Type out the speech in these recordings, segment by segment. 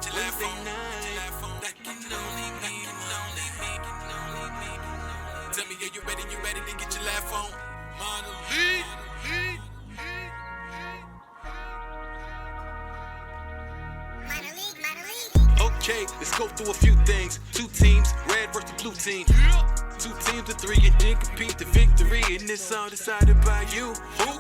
your laugh on. That can only mean one thing. Tell me, are you ready? You ready to get your laugh on? Minor League. Okay, let's go through a few things. 2 teams, red versus blue team. 2 teams of 3 and then compete the victory. And it's all decided by you. Who?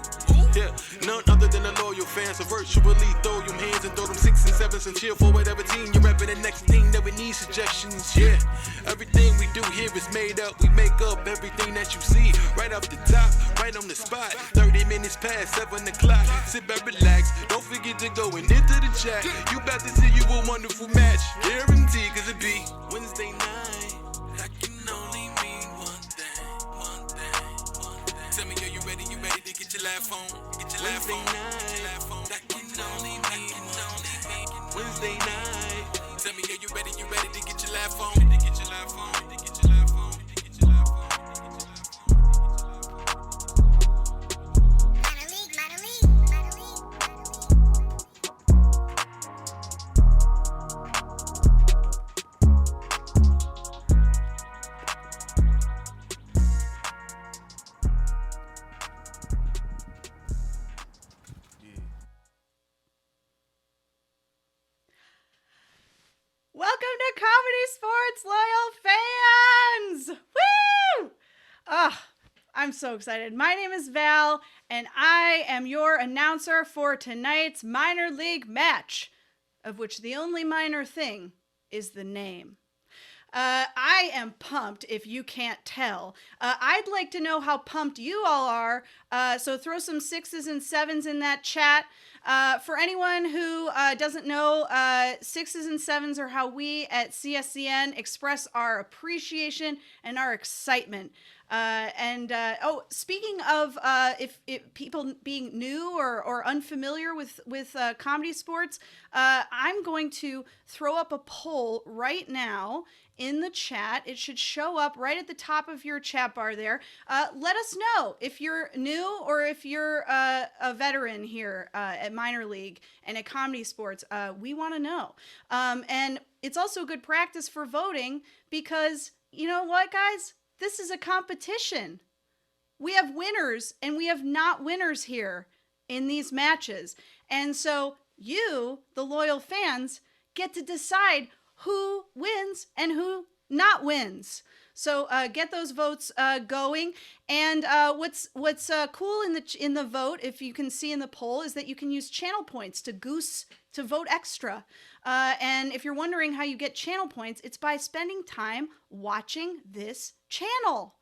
Yeah, none other than the loyal fans. So virtually throw your hands and throw them 6 and 7s and cheer for whatever team you're repping. The next thing that we need suggestions. Yeah, everything we do here is made up. We make up everything that you see right off the top, right on the spot. 30 minutes past 7 o'clock. Sit back, relax. Don't forget to go and into the chat. You about to see you a wonderful match. Guaranteed, cause it be Wednesday night. That can only mean one thing. Tell me, are you ready? You ready to get your laugh on? Get your laugh on. That can only mean Wednesday night. Tell me, are you ready? You ready to get your laugh on? To get your laugh on. To get your laugh on. To get your laugh on. Welcome to Comedy Sports, loyal fans! Woo! I'm so excited. My name is Val, and I am your announcer for tonight's minor league match, of which the only minor thing is the name. I am pumped, if you can't tell. I'd like to know how pumped you all are, so throw some 6s and 7s in that chat. For anyone who doesn't know, 6s and 7s are how we at CSCN express our appreciation and our excitement. Speaking of if people being new or unfamiliar with comedy sports, I'm going to throw up a poll right now in the chat. It should show up right at the top of your chat bar there. Let us know if you're new or if you're a veteran here at minor league and at comedy sports. We want to know. And it's also good practice for voting because, you know what, guys? This is a competition. We have winners and we have not winners here in these matches. And so you, the loyal fans, get to decide who wins and who not wins. So get those votes going. And what's cool in the vote, if you can see in the poll, is that you can use channel points to vote extra. And if you're wondering how you get channel points, it's by spending time watching this channel.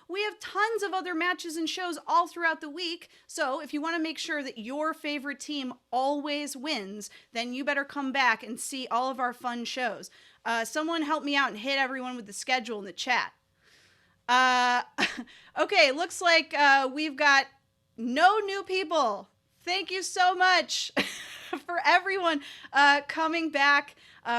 We have tons of other matches and shows all throughout the week, so if you want to make sure that your favorite team always wins, then you better come back and see all of our fun shows. Someone help me out and hit everyone with the schedule in the chat. Okay, looks like we've got no new people. Thank you so much for everyone coming back,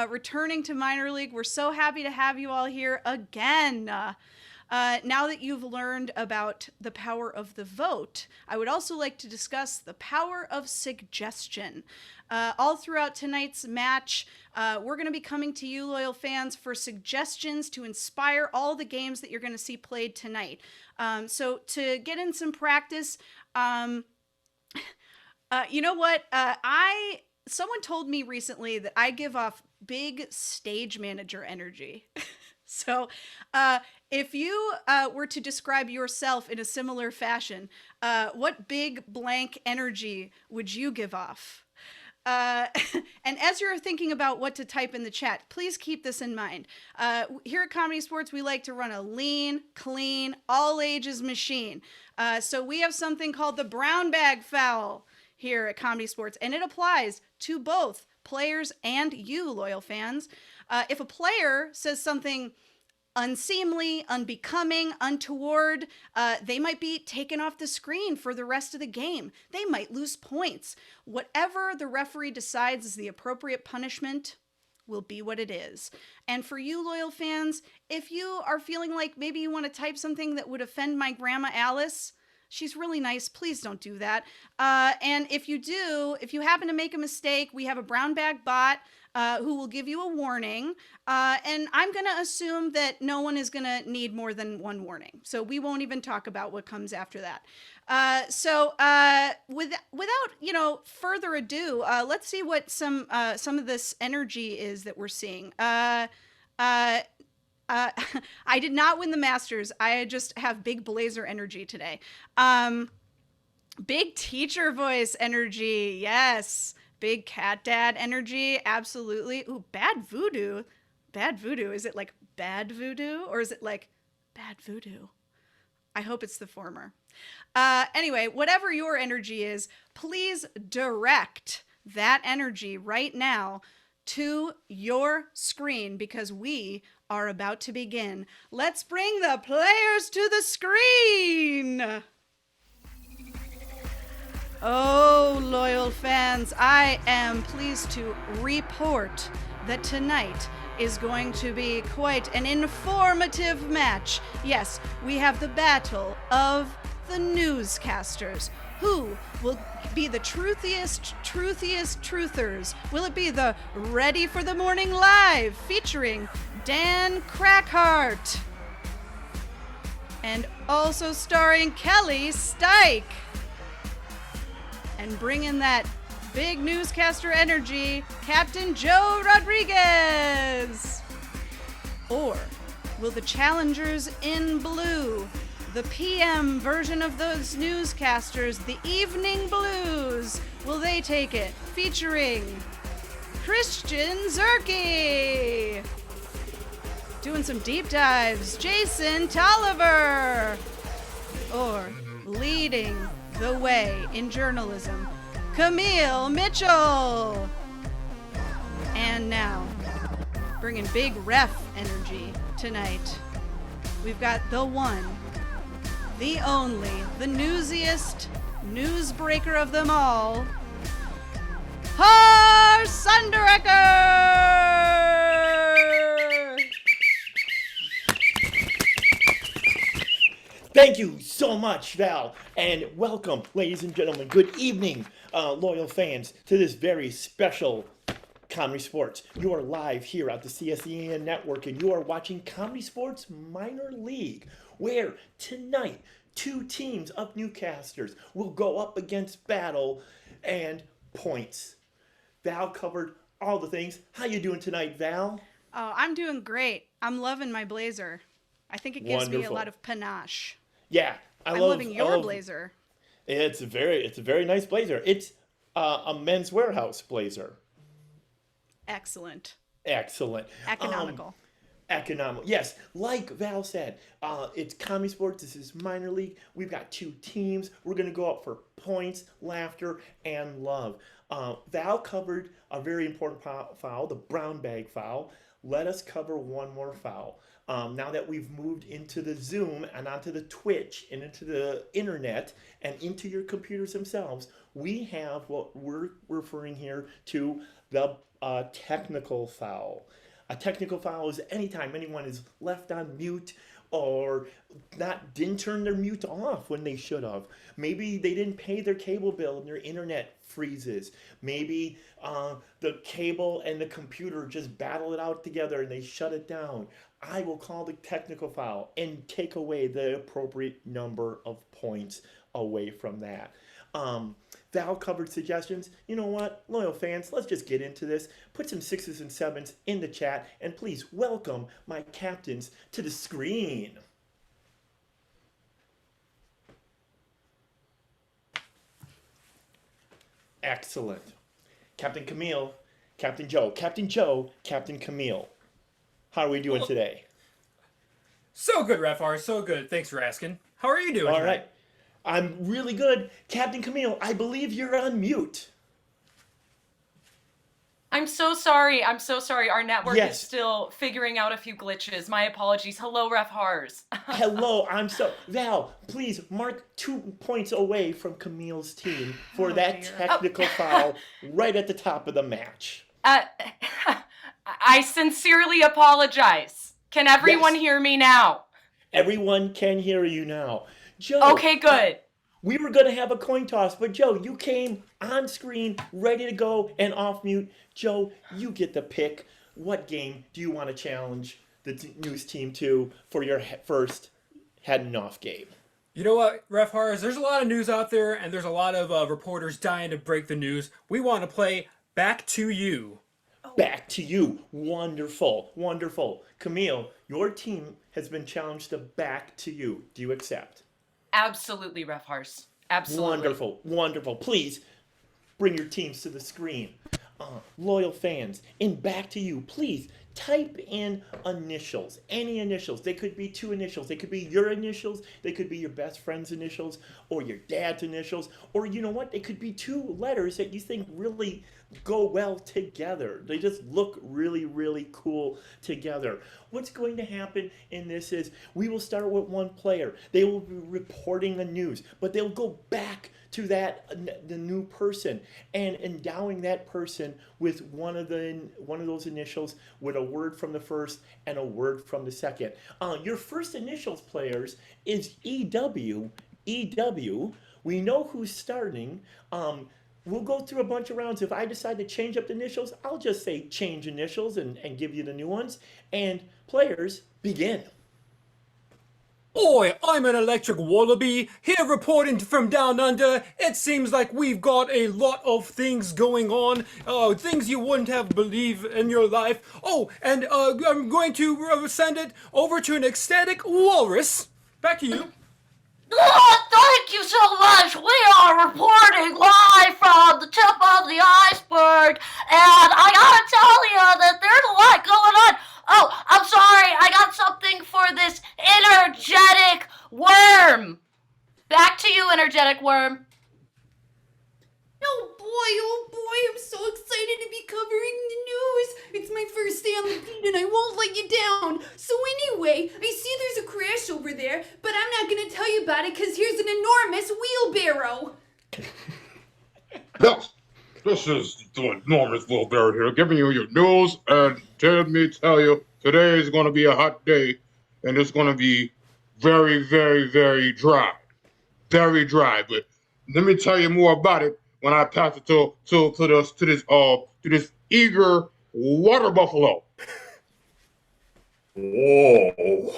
returning to minor league. We're so happy to have you all here again. Now that you've learned about the power of the vote, I would also like to discuss the power of suggestion. All throughout tonight's match, we're going to be coming to you, loyal fans, for suggestions to inspire all the games that you're going to see played tonight. So to get in some practice, you know what? Someone told me recently that I give off big stage manager energy. So if you were to describe yourself in a similar fashion, what big blank energy would you give off? And as you're thinking about what to type in the chat, please keep this in mind. Here at Comedy Sports, we like to run a lean, clean, all ages machine. So we have something called the brown bag foul here at Comedy Sports, and it applies to both players and you, loyal fans. If a player says something unseemly, unbecoming, untoward, they might be taken off the screen for the rest of the game. They might lose points. Whatever the referee decides is the appropriate punishment will be what it is. And for you, loyal fans, if you are feeling like maybe you want to type something that would offend my grandma Alice, She's really nice. Please don't do that. And if you happen to make a mistake, we have a brown bag bot who will give you a warning. And I'm going to assume that no one is going to need more than one warning. So we won't even talk about what comes after that. Without further ado, let's see what some of this energy is that we're seeing. I did not win the Masters. I just have big Blazer energy today. Big teacher voice energy. Yes. Big cat dad energy. Absolutely. Ooh, bad voodoo. Bad voodoo. Is it like bad voodoo or is it like bad voodoo? I hope it's the former. Anyway, whatever your energy is, please direct that energy right now to your screen because we are about to begin. Let's bring the players to the screen. Oh, loyal fans, I am pleased to report that tonight is going to be quite an informative match. Yes, we have the battle of the newscasters. Who will be the truthiest truthers? Will it be the Ready for the Morning Live featuring Dan Crackhart? And also starring Kelly Stike. And bringing that big newscaster energy, Captain Joe Rodriguez. Or will the challengers in blue, the PM version of those newscasters, the Evening Blues, will they take it? Featuring Christian Zerke. Doing some deep dives, Jason Tolliver. Or leading the way in journalism, Camille Mitchell. And now, bringing big ref energy tonight, we've got the one, the only, the newsiest newsbreaker of them all, Har Sunderecker! Thank you so much, Val, and welcome, ladies and gentlemen. Good evening, loyal fans, to this very special Comedy Sports. You are live here at the CSEN Network, and you are watching Comedy Sports Minor League, where tonight 2 teams of newscasters will go up against battle and points. Val covered all the things. How you doing tonight, Val? Oh, I'm doing great. I'm loving my blazer. I think it gives me a Wonderful. lot of panache. Yeah, I'm loving your blazer. It's a very nice blazer. It's a Men's Warehouse blazer. Excellent. Excellent. Economical. Economical. Yes, like Val said, it's Comedy Sports. This is minor league. We've got 2 teams. We're going to go up for points, laughter, and love. Val covered a very important foul, the brown bag foul. Let us cover one more foul. Now that we've moved into the Zoom and onto the Twitch and into the internet and into your computers themselves, we have what we're referring here to the technical foul. A technical foul is anytime anyone is left on mute or didn't turn their mute off when they should have. Maybe they didn't pay their cable bill and their internet freezes. Maybe the cable and the computer just battle it out together and they shut it down. I will call the technical foul and take away the appropriate number of points away from that. Val covered suggestions. You know what, loyal fans, let's just get into this. Put some 6s and 7s in the chat, and please welcome my captains to the screen. Excellent. Captain Camille, Captain Joe, Captain Camille. How are we doing today? So good, Refar. So good. Thanks for asking. How are you doing All tonight? right. I'm really good. Captain Camille, I believe you're on mute. I'm so sorry. Our network Yes. is still figuring out a few glitches. My apologies. Hello, Ref Hars. Hello, Val, please mark 2 points away from Camille's team for that dear. technical foul right at the top of the match. I sincerely apologize. Can everyone Yes. hear me now? Everyone can hear you now. Joe. Okay, good. We were going to have a coin toss, but Joe, you came on screen, ready to go, and off mute. Joe, you get the pick. What game do you want to challenge the news team to for your first heading off game? You know what, Ref Hars? There's a lot of news out there, and there's a lot of reporters dying to break the news. We want to play Back to You. Back to You. Wonderful, wonderful. Camille, your team has been challenged to Back to You. Do you accept? Absolutely, Ref Hars. Absolutely. Wonderful, wonderful. Please bring your teams to the screen. Loyal fans, in Back to You, please type in initials. Any initials. They could be 2 initials. They could be your initials. They could be your best friend's initials or your dad's initials. Or you know what? They could be 2 letters that you think really go well together. They just look really, really cool together. What's going to happen in this is we will start with one player. They will be reporting the news, but they'll go back to the new person and endowing that person with one of those initials with a word from the first and a word from the second. Your first initials players is EW. EW. We know who's starting. We'll go through a bunch of rounds. If I decide to change up the initials, I'll just say change initials and give you the new ones. And players, begin. Oi, I'm an electric wallaby, here reporting from down under. It seems like we've got a lot of things going on, things you wouldn't have believed in your life. Oh, and I'm going to send it over to an ecstatic walrus. Back to you. Oh, thank you so much. We are reporting live from the tip of the iceberg, and I gotta tell you that there's a lot going on. Oh, I'm sorry, I got something for this energetic worm. Back to you, energetic worm. Oh boy, I'm so excited to be covering the news. It's my first day on the beat and I won't let you down. So anyway, I see there's a crash over there, but I'm not going to tell you about it because here's an enormous wheelbarrow. Yes, this is the enormous wheelbarrow here, giving you your news, and let me tell you, today is going to be a hot day, and it's going to be very, very, very dry. Very dry, but let me tell you more about it when I pass it to this eager water buffalo. Whoa,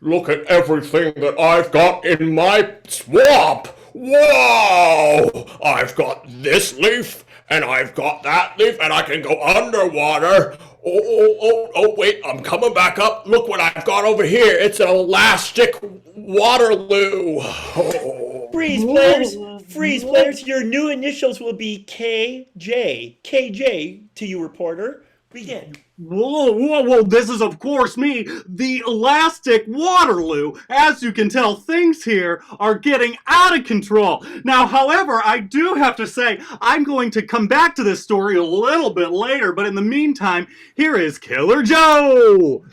look at everything that I've got in my swamp. Whoa, I've got this leaf, and I've got that leaf, and I can go underwater. Oh, wait, I'm coming back up. Look what I've got over here. It's an elastic Waterloo. Oh. Freeze, players. Freeze, players. Your new initials will be KJ. KJ to you, reporter. Begin. Whoa, this is of course me, the Elastic Waterloo. As you can tell, things here are getting out of control. Now, however, I do have to say, I'm going to come back to this story a little bit later, but in the meantime, here is Killer Joe!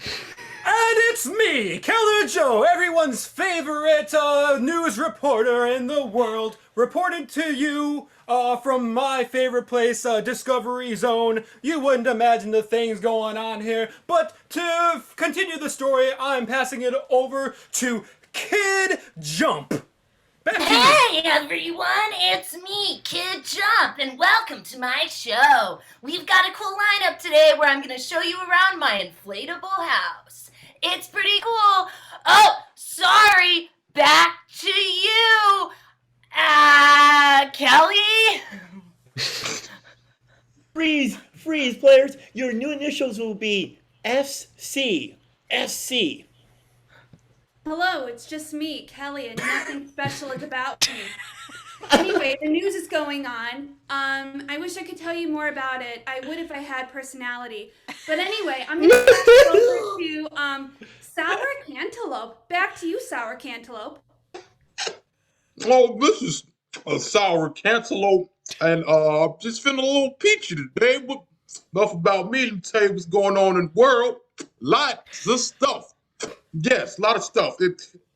And it's me, Killer Joe, everyone's favorite news reporter in the world, reporting to you from my favorite place, Discovery Zone. You wouldn't imagine the things going on here, but to continue the story, I'm passing it over to Kid Jump. Back to you. Hey everyone, it's me, Kid Jump, and welcome to my show. We've got a cool lineup today where I'm gonna show you around my inflatable house. It's pretty cool. Oh, sorry, back to you, Kelly. Freeze, players. Your new initials will be SC. SC. Hello, it's just me, Kelly, and nothing special is about me. Anyway, the news is going on. I wish I could tell you more about it. I would if I had personality. But anyway, I'm going to pass it over to Sour Cantaloupe. Back to you, Sour Cantaloupe. Oh, this is a Sour Cantaloupe, and just feeling a little peachy today. But enough about me to tell you what's going on in the world. Lots of stuff. Yes, a lot of stuff.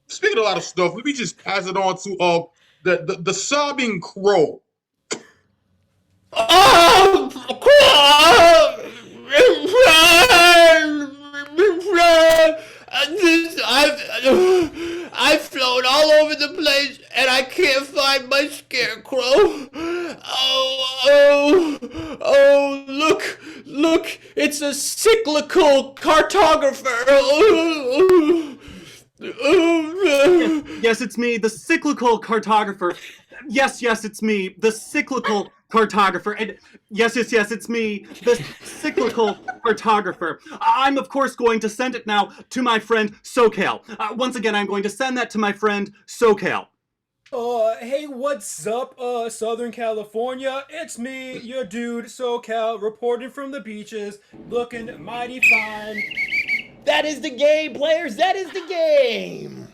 Speaking of a lot of stuff, let me just pass it on to the sobbing crow. I've flown all over the place and I can't find cyclical cartographer. Yes, it's me, the cyclical cartographer. Yes, it's me, the cyclical cartographer. And yes, it's me, the cyclical cartographer. I'm, of course, going to send it now to my friend SoCal. Once again, I'm going to send that to my friend SoCal. Hey, what's up, Southern California? It's me, your dude, SoCal, reporting from the beaches, looking mighty fine. That is the game, players. That is the game.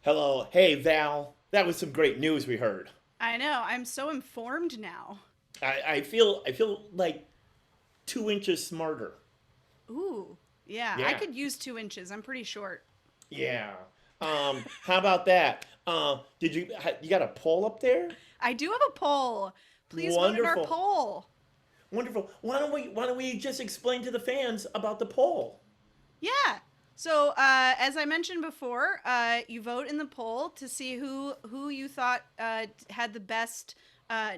Hello. Hey, Val. That was some great news we heard. I know. I'm so informed now. I feel like 2 inches smarter. Ooh. Yeah. I could use 2 inches. I'm pretty short. Yeah. How about that? You got a poll up there? I do have a poll. Please vote in our poll. Wonderful. Why don't we just explain to the fans about the poll? Yeah. So, as I mentioned before, you vote in the poll to see who you thought had the best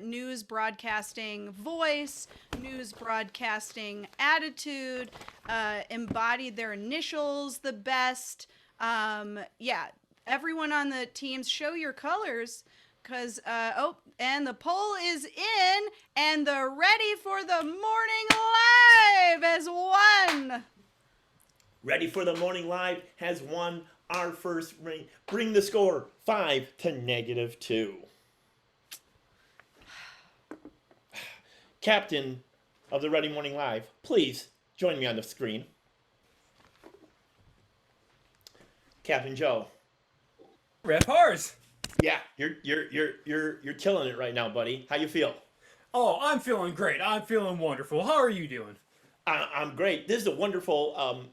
news broadcasting voice, news broadcasting attitude, embodied their initials the best. Everyone on the teams, show your colors. Because, and the poll is in, and the Ready for the Morning Live has won. Ready for the Morning Live has won our first ring. Bring the score 5-2. Captain of the Ready Morning Live, please join me on the screen. Captain Joe. Red Pars. Yeah, you're killing it right now, buddy. How you feel? Oh, I'm feeling great. I'm feeling wonderful. How are you doing? I'm great. This is a wonderful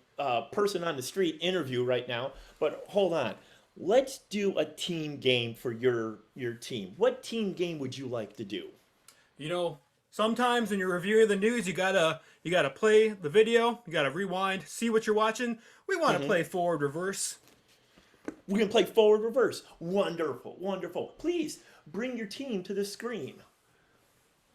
person on the street interview right now. But hold on, let's do a team game for your team. What team game would you like to do? You know, sometimes when you're reviewing the news, you gotta play the video. You gotta rewind, see what you're watching. We want to play forward, reverse. We can play forward, reverse. Wonderful, wonderful. Please bring your team to the screen.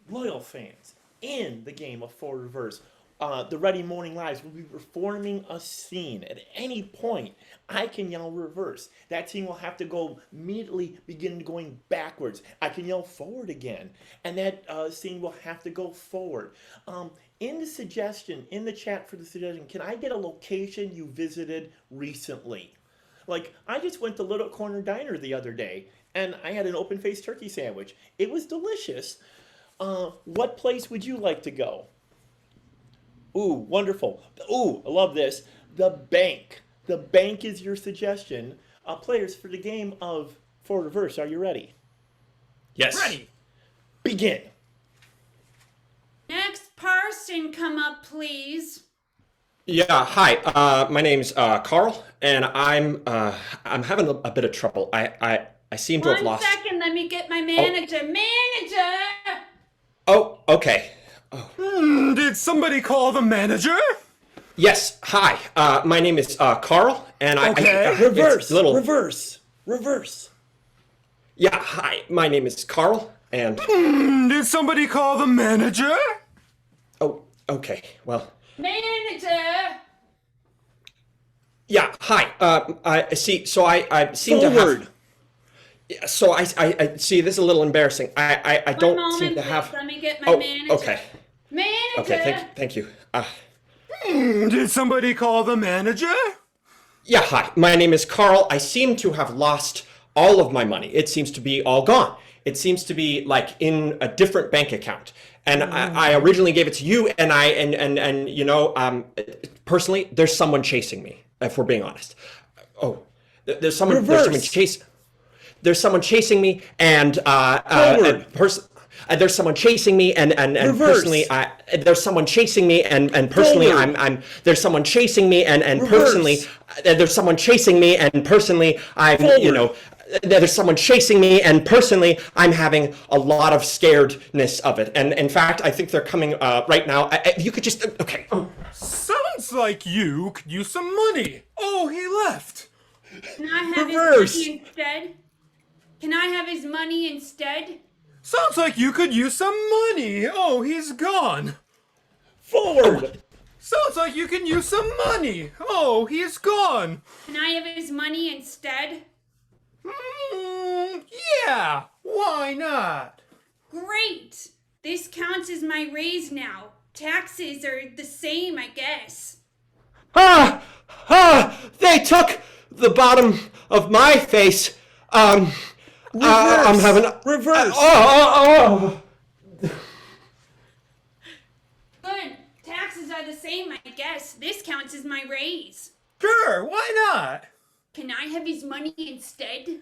Loyal fans, in the game of forward, reverse, the Ready Morning Lives will be performing a scene. At any point, I can yell reverse. That scene will have to go immediately begin going backwards. I can yell forward again, and that scene will have to go forward. In the suggestion, in the chat for the suggestion, can I get a location you visited recently? Like, I just went to Little Corner Diner the other day, and I had an open-faced turkey sandwich. It was delicious. What place would you like to go? Ooh, wonderful. Ooh, I love this. The bank. The bank is your suggestion. Players, for the game of forward reverse, are you ready? Yes. Ready. Begin. Next person come up, please. Yeah, hi. My name's Carl, and I'm having a bit of trouble. I seem to have lost. 1 second, let me get my manager. Manager! Oh, okay. Did somebody call the manager? Yes, hi. My name is Carl, and Reverse. Reverse. Reverse. Yeah, hi. My name is Carl, and Did somebody call the manager? oh, okay. Well. Manager! Yeah, hi. I see. So I seem Forward. to have. So I see. This is a little embarrassing. I don't One moment, seem to please. have. Let me get my manager. Okay. Manager! Okay. Thank you. Did somebody call the manager? Yeah, hi. My name is Carl. I seem to have lost all of my money. It seems to be all gone. It seems to be like in a different bank account. And I originally gave it to you, and you know, personally, there's someone chasing me. If we're being honest. Oh, there's someone chasing me, and there's someone chasing me, and personally, there's someone chasing me, and personally, I'm there's someone chasing me, and personally, there's someone chasing me, and personally, I'm you know, there's someone chasing me, and personally, I'm having a lot of scaredness of it. And in fact, I think they're coming right now. You could just, okay. Sounds like you could use some money. Oh, he left. Can I have Reverse. his money instead? Can I have his money instead? Sounds like you could use some money. Oh, he's gone. Forward. Sounds like you can use some money. Oh, he's gone. Can I have his money instead? Yeah, why not? Great! This counts as my raise now. Taxes are the same, I guess. They took the bottom of my face. I'm having Reverse. Good. Taxes are the same, I guess. This counts as my raise. Sure, why not? Can I have his money instead?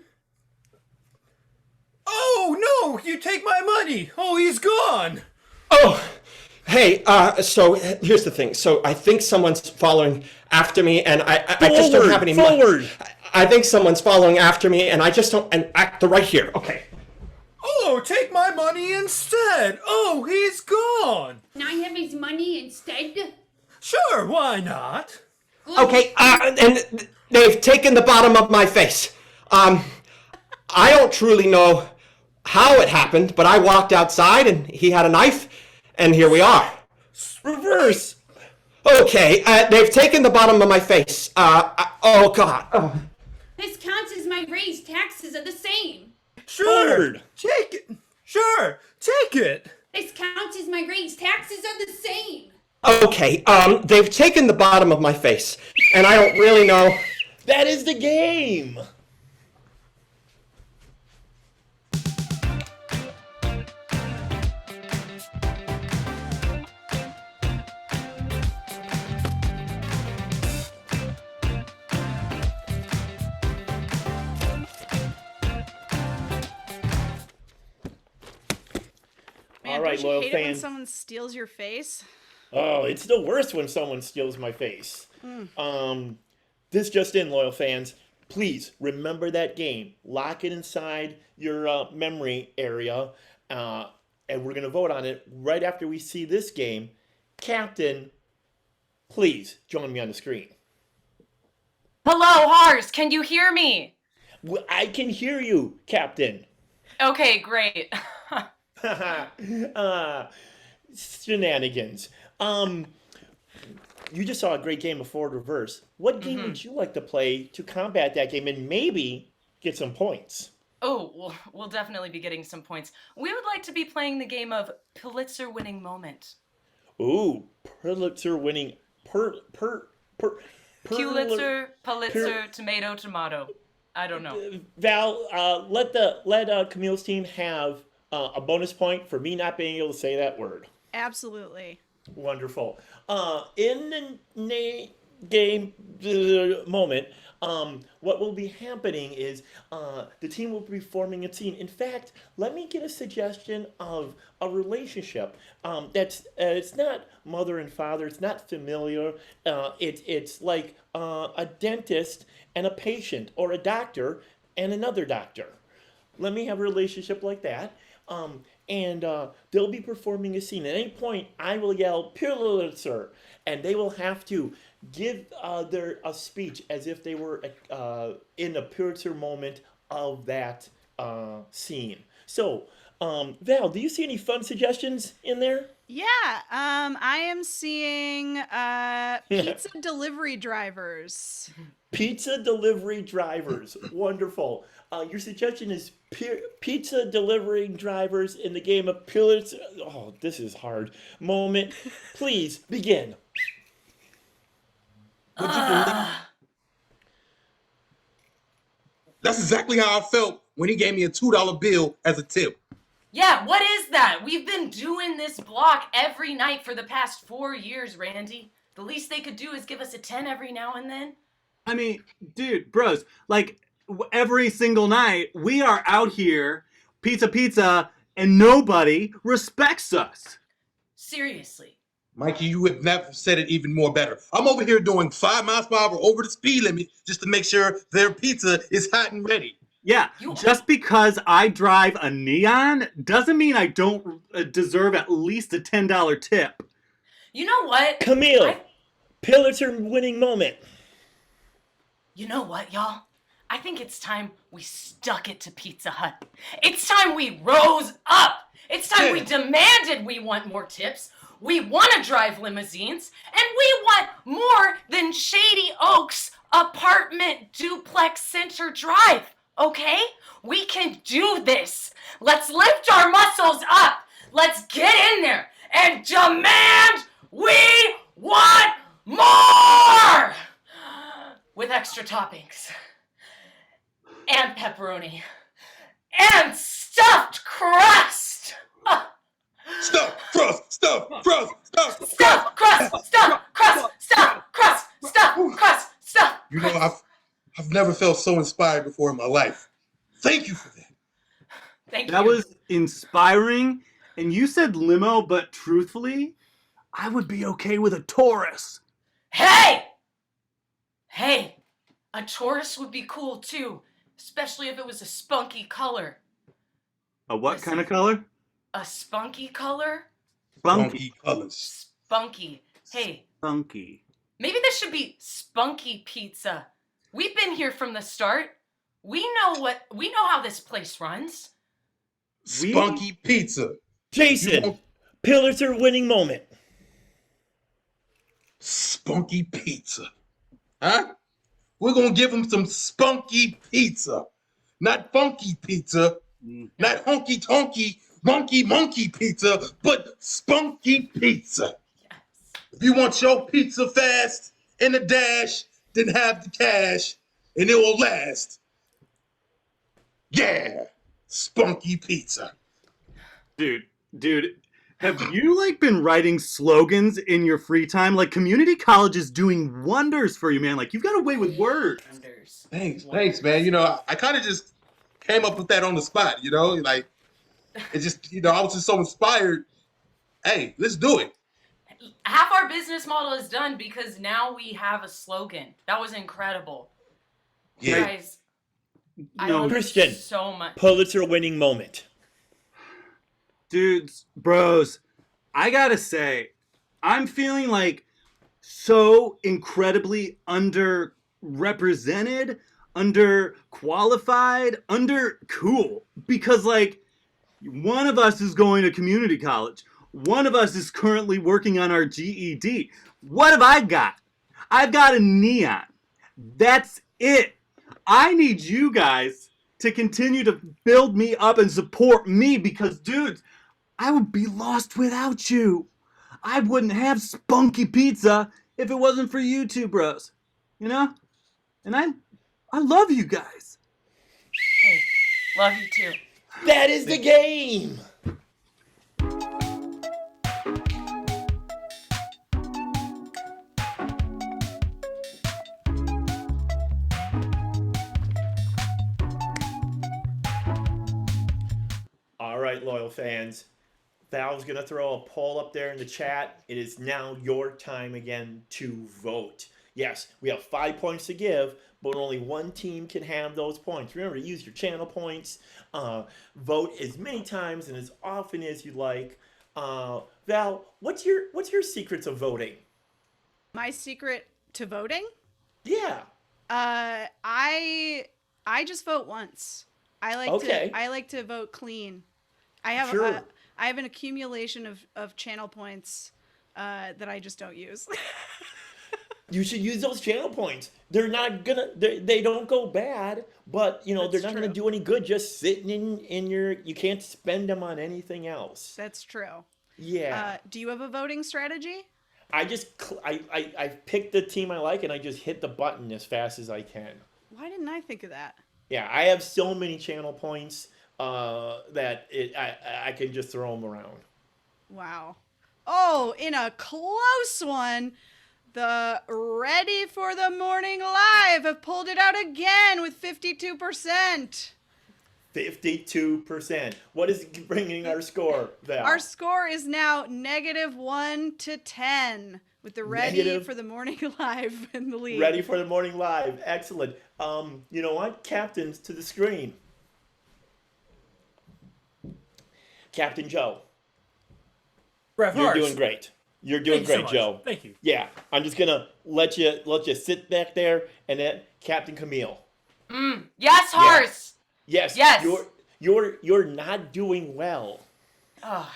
Oh, no, you take my money. Oh, he's gone. Oh, hey, so here's the thing. So I think someone's following after me, and I just don't have any money. Forward. I think someone's following after me, and I just don't, and they're right here. Okay. Oh, take my money instead. Oh, he's gone. Can I have his money instead? Sure, why not? Good. Okay, and they've taken the bottom of my face. I don't truly know how it happened, but I walked outside and he had a knife, and here we are. Reverse. Okay, they've taken the bottom of my face. Oh God. This counts as my raise. Taxes are the same. Sure, Forward. take it. Sure, take it. This counts as my raise. Taxes are the same. Okay, they've taken the bottom of my face, and I don't really know. That is the game. Man, All right, don't you loyal hate it when fans. someone steals your face? Oh, it's the worst when someone steals my face. This just in, loyal fans. Please remember that game. Lock it inside your memory area, and we're gonna vote on it right after we see this game. Captain, please join me on the screen. Hello, Hars, can you hear me? I can hear you, Captain. Okay, great. Shenanigans. You just saw a great game of Forward Reverse. What game would you like to play to combat that game and maybe get some points? Oh, we'll definitely be getting some points. We would like to be playing the game of Pulitzer winning moment. Ooh, Pulitzer winning Pulitzer, tomato. I don't know. Val, let Camille's team have a bonus point for me not being able to say that word. Absolutely. Wonderful. In the game moment, what will be happening is the team will be forming a team. In fact, let me get a suggestion of a relationship that's it's not mother and father. It's not familiar. It's like a dentist and a patient, or a doctor and another doctor. Let me have a relationship like that. And they'll be performing a scene. At any point, I will yell Pulitzer, and they will have to give a speech as if they were in a Pulitzer moment of that scene. So, Val, do you see any fun suggestions in there? Yeah, I am seeing pizza delivery drivers. Pizza delivery drivers. Wonderful. Your suggestion is pizza delivering drivers in the game of Pulitzer. Oh, this is hard. Moment. Please begin. Would you believe? That's exactly how I felt when he gave me a $2 bill as a tip. Yeah, what is that? We've been doing this block every night for the past 4 years, Randy. The least they could do is give us a 10 every now and then. I mean, dude, bros, like every single night we are out here, pizza, and nobody respects us. Seriously. Mikey, you have never said it even more better. I'm over here doing 5 miles per hour over the speed limit just to make sure their pizza is hot and ready. Yeah, just because I drive a Neon doesn't mean I don't deserve at least a $10 tip. You know what? Camille, Pulitzer winning moment. You know what, y'all? I think it's time we stuck it to Pizza Hut. It's time we rose up. It's time we demanded we want more tips. We want to drive limousines. And we want more than Shady Oaks apartment duplex center drive. Okay? We can do this. Let's lift our muscles up. Let's get in there and demand we want more! With extra toppings. And pepperoni. And stuffed crust! Stuffed crust! Stuffed crust! Stuffed crust! Stuffed crust! Stuffed crust! Stuffed crust! Stuffed. You know, I've never felt so inspired before in my life. Thank you for that. Thank you. That was inspiring. And you said limo, but truthfully, I would be okay with a Taurus. Hey! Hey! A Taurus would be cool too. Especially if it was a spunky color. A what kind of color? A spunky color? Spunky colors. Spunky. Hey. Spunky. Maybe this should be Spunky Pizza. We've been here from the start. We know how this place runs. Spunky Pizza. Jason, Pulitzer winning moment. Spunky Pizza. Huh? We're going to give them some spunky pizza. Not funky pizza. Not honky tonky, monkey pizza, but spunky pizza. Yes. If you want your pizza fast in a dash, then have the cash and it will last. Yeah, spunky pizza. Dude, have you been writing slogans in your free time? Like, community college is doing wonders for you, man. Like, you've got a way with words. Thanks, man. You know, I kind of just came up with that on the spot, you know? Like, it just, I was just so inspired. Hey, let's do it. Half our business model is done because now we have a slogan. That was incredible. Yeah. Guys, I love Christian, you so much. Pulitzer winning moment. Dudes, bros, I gotta say, I'm feeling so incredibly underrepresented, underqualified, undercool. Because one of us is going to community college. One of us is currently working on our GED. What have I got? I've got a Neon. That's it. I need you guys to continue to build me up and support me because, dudes, I would be lost without you. I wouldn't have spunky pizza if it wasn't for you two bros. You know? And I love you guys. Hey, love you too. That is the game. All right, loyal fans. Val's going to throw a poll up there in the chat. It is now your time again to vote. Yes, we have 5 points to give, but only one team can have those points. Remember to use your channel points. Vote as many times and as often as you like. Val, what's your secrets of voting? My secret to voting? Yeah. I just vote once. I like to vote clean. I have an accumulation of channel points that I just don't use. You should use those channel points. They're not gonna. They don't go bad, but they're not gonna do any good just sitting in your. You can't spend them on anything else. That's true. Yeah. Do you have a voting strategy? I pick the team I like and I just hit the button as fast as I can. Why didn't I think of that? Yeah, I have so many channel points that I can just throw them around. Wow. Oh, in a close one, the Ready for the Morning Live have pulled it out again with 52%. 52%. What is bringing our score, Val? Our score is now -1 to 10 with the ready Negative. for the morning live in the lead. Ready for the morning live. Excellent. You know what? Captains to the screen. Captain Joe. Ref You're Hars. doing great. You're doing Thank you so great, much. Joe. Thank you. Yeah, I'm just gonna let you sit back there, and then Captain Camille. Yes, Hars. Yes. Yes. You're not doing well. Ugh,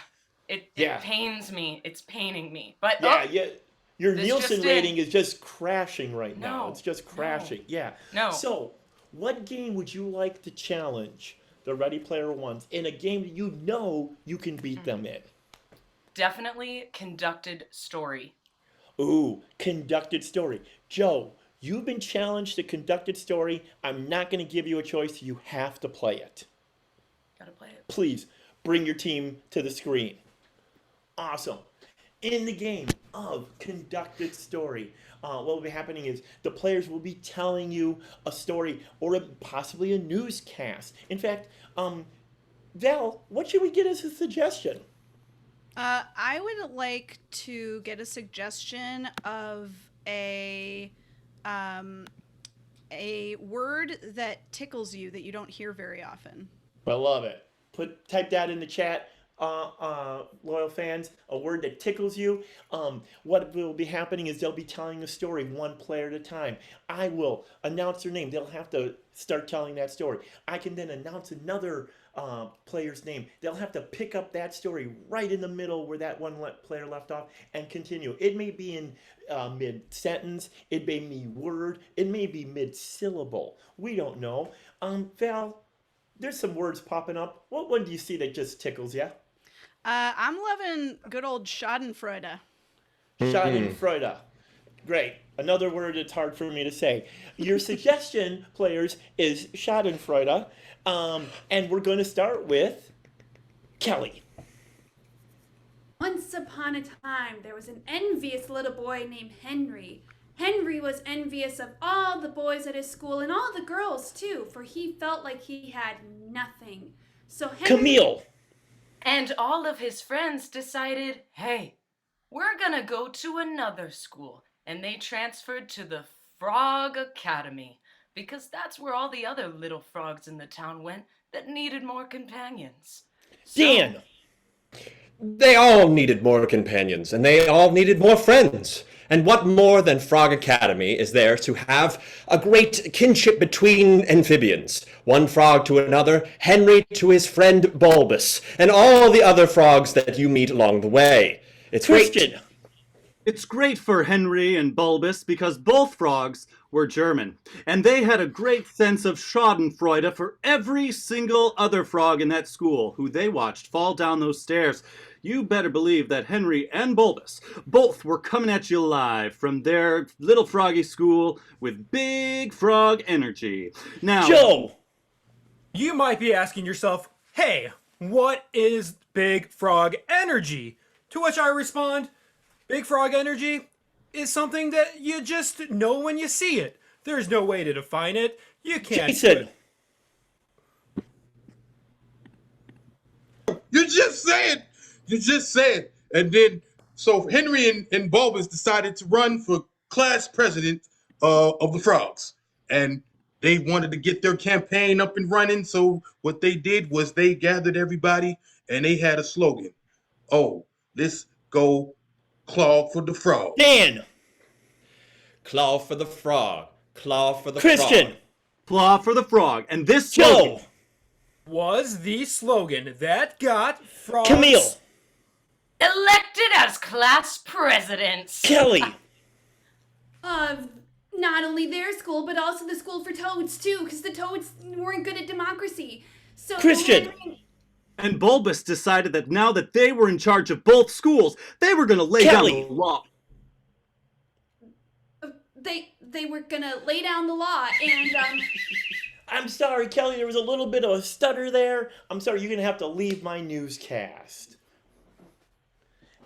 it Yeah. pains me. It's paining me. But Yeah, yeah. Your This Nielsen just in. rating is just crashing right now. No, It's just crashing. Yeah. No. So, what game would you like to challenge the Ready Player Ones in a game that you know you can beat them in? definitely conducted story. Ooh, conducted story. Joe, you've been challenged to conducted story. I'm not going to give you a choice. You have to play it. Gotta play it. Please bring your team to the screen. Awesome. In the game of conducted story, what will be happening is the players will be telling you a story or possibly a newscast. In fact, Val, what should we get as a suggestion? I would like to get a suggestion of a word that tickles you that you don't hear very often. I love it. Type that in the chat, loyal fans. A word that tickles you. What will be happening is they'll be telling a story one player at a time. I will announce their name. They'll have to start telling that story. I can then announce another player's name. They'll have to pick up that story right in the middle where that one player left off and continue. It may be in mid-sentence. It may be word. It may be mid-syllable. We don't know. Val, there's some words popping up. What one do you see that just tickles you? I'm loving good old Schadenfreude. Schadenfreude. Great. Another word that's hard for me to say. Your suggestion, players, is Schadenfreude. And we're going to start with Kelly. Once upon a time, there was an envious little boy named Henry. Henry was envious of all the boys at his school and all the girls too, for he felt like he had nothing. So Henry... Camille. And all of his friends decided, hey, we're gonna go to another school. And they transferred to the Frog Academy, because that's where all the other little frogs in the town went that needed more companions. Dan. They all needed more companions, and they all needed more friends. And what more than Frog Academy is there to have a great kinship between amphibians? One frog to another, Henry to his friend Bulbous, and all the other frogs that you meet along the way. It's Christian. great. It's great for Henry and Bulbous because both frogs were German, and they had a great sense of Schadenfreude for every single other frog in that school who they watched fall down those stairs. You better believe that Henry and Bulbous both were coming at you live from their little froggy school with big frog energy. Now, Joe. You might be asking yourself, hey, what is Big Frog Energy? To which I respond, Big Frog Energy is something that you just know when you see it. There's no way to define it. You can't. Jason. You just said. And then, so Henry and Bulbous decided to run for class president of the Frogs. And they wanted to get their campaign up and running. So what they did was they gathered everybody and they had a slogan. Oh, let's go claw for the frog. Dan. Claw for the frog. Claw for the Christian. frog. claw for the frog, and this Joe. slogan Was the slogan that got frogs Camille. Elected as class presidents. Kelly. Of not only their school, but also the school for toads too, because the toads weren't good at democracy. So Christian. Henry- and Bulbous decided that now that they were in charge of both schools, they were going to lay Kelly. down the law. they were gonna lay down the law, and I'm sorry, Kelly, there was a little bit of a stutter there. I'm sorry, you're going to have to leave my newscast.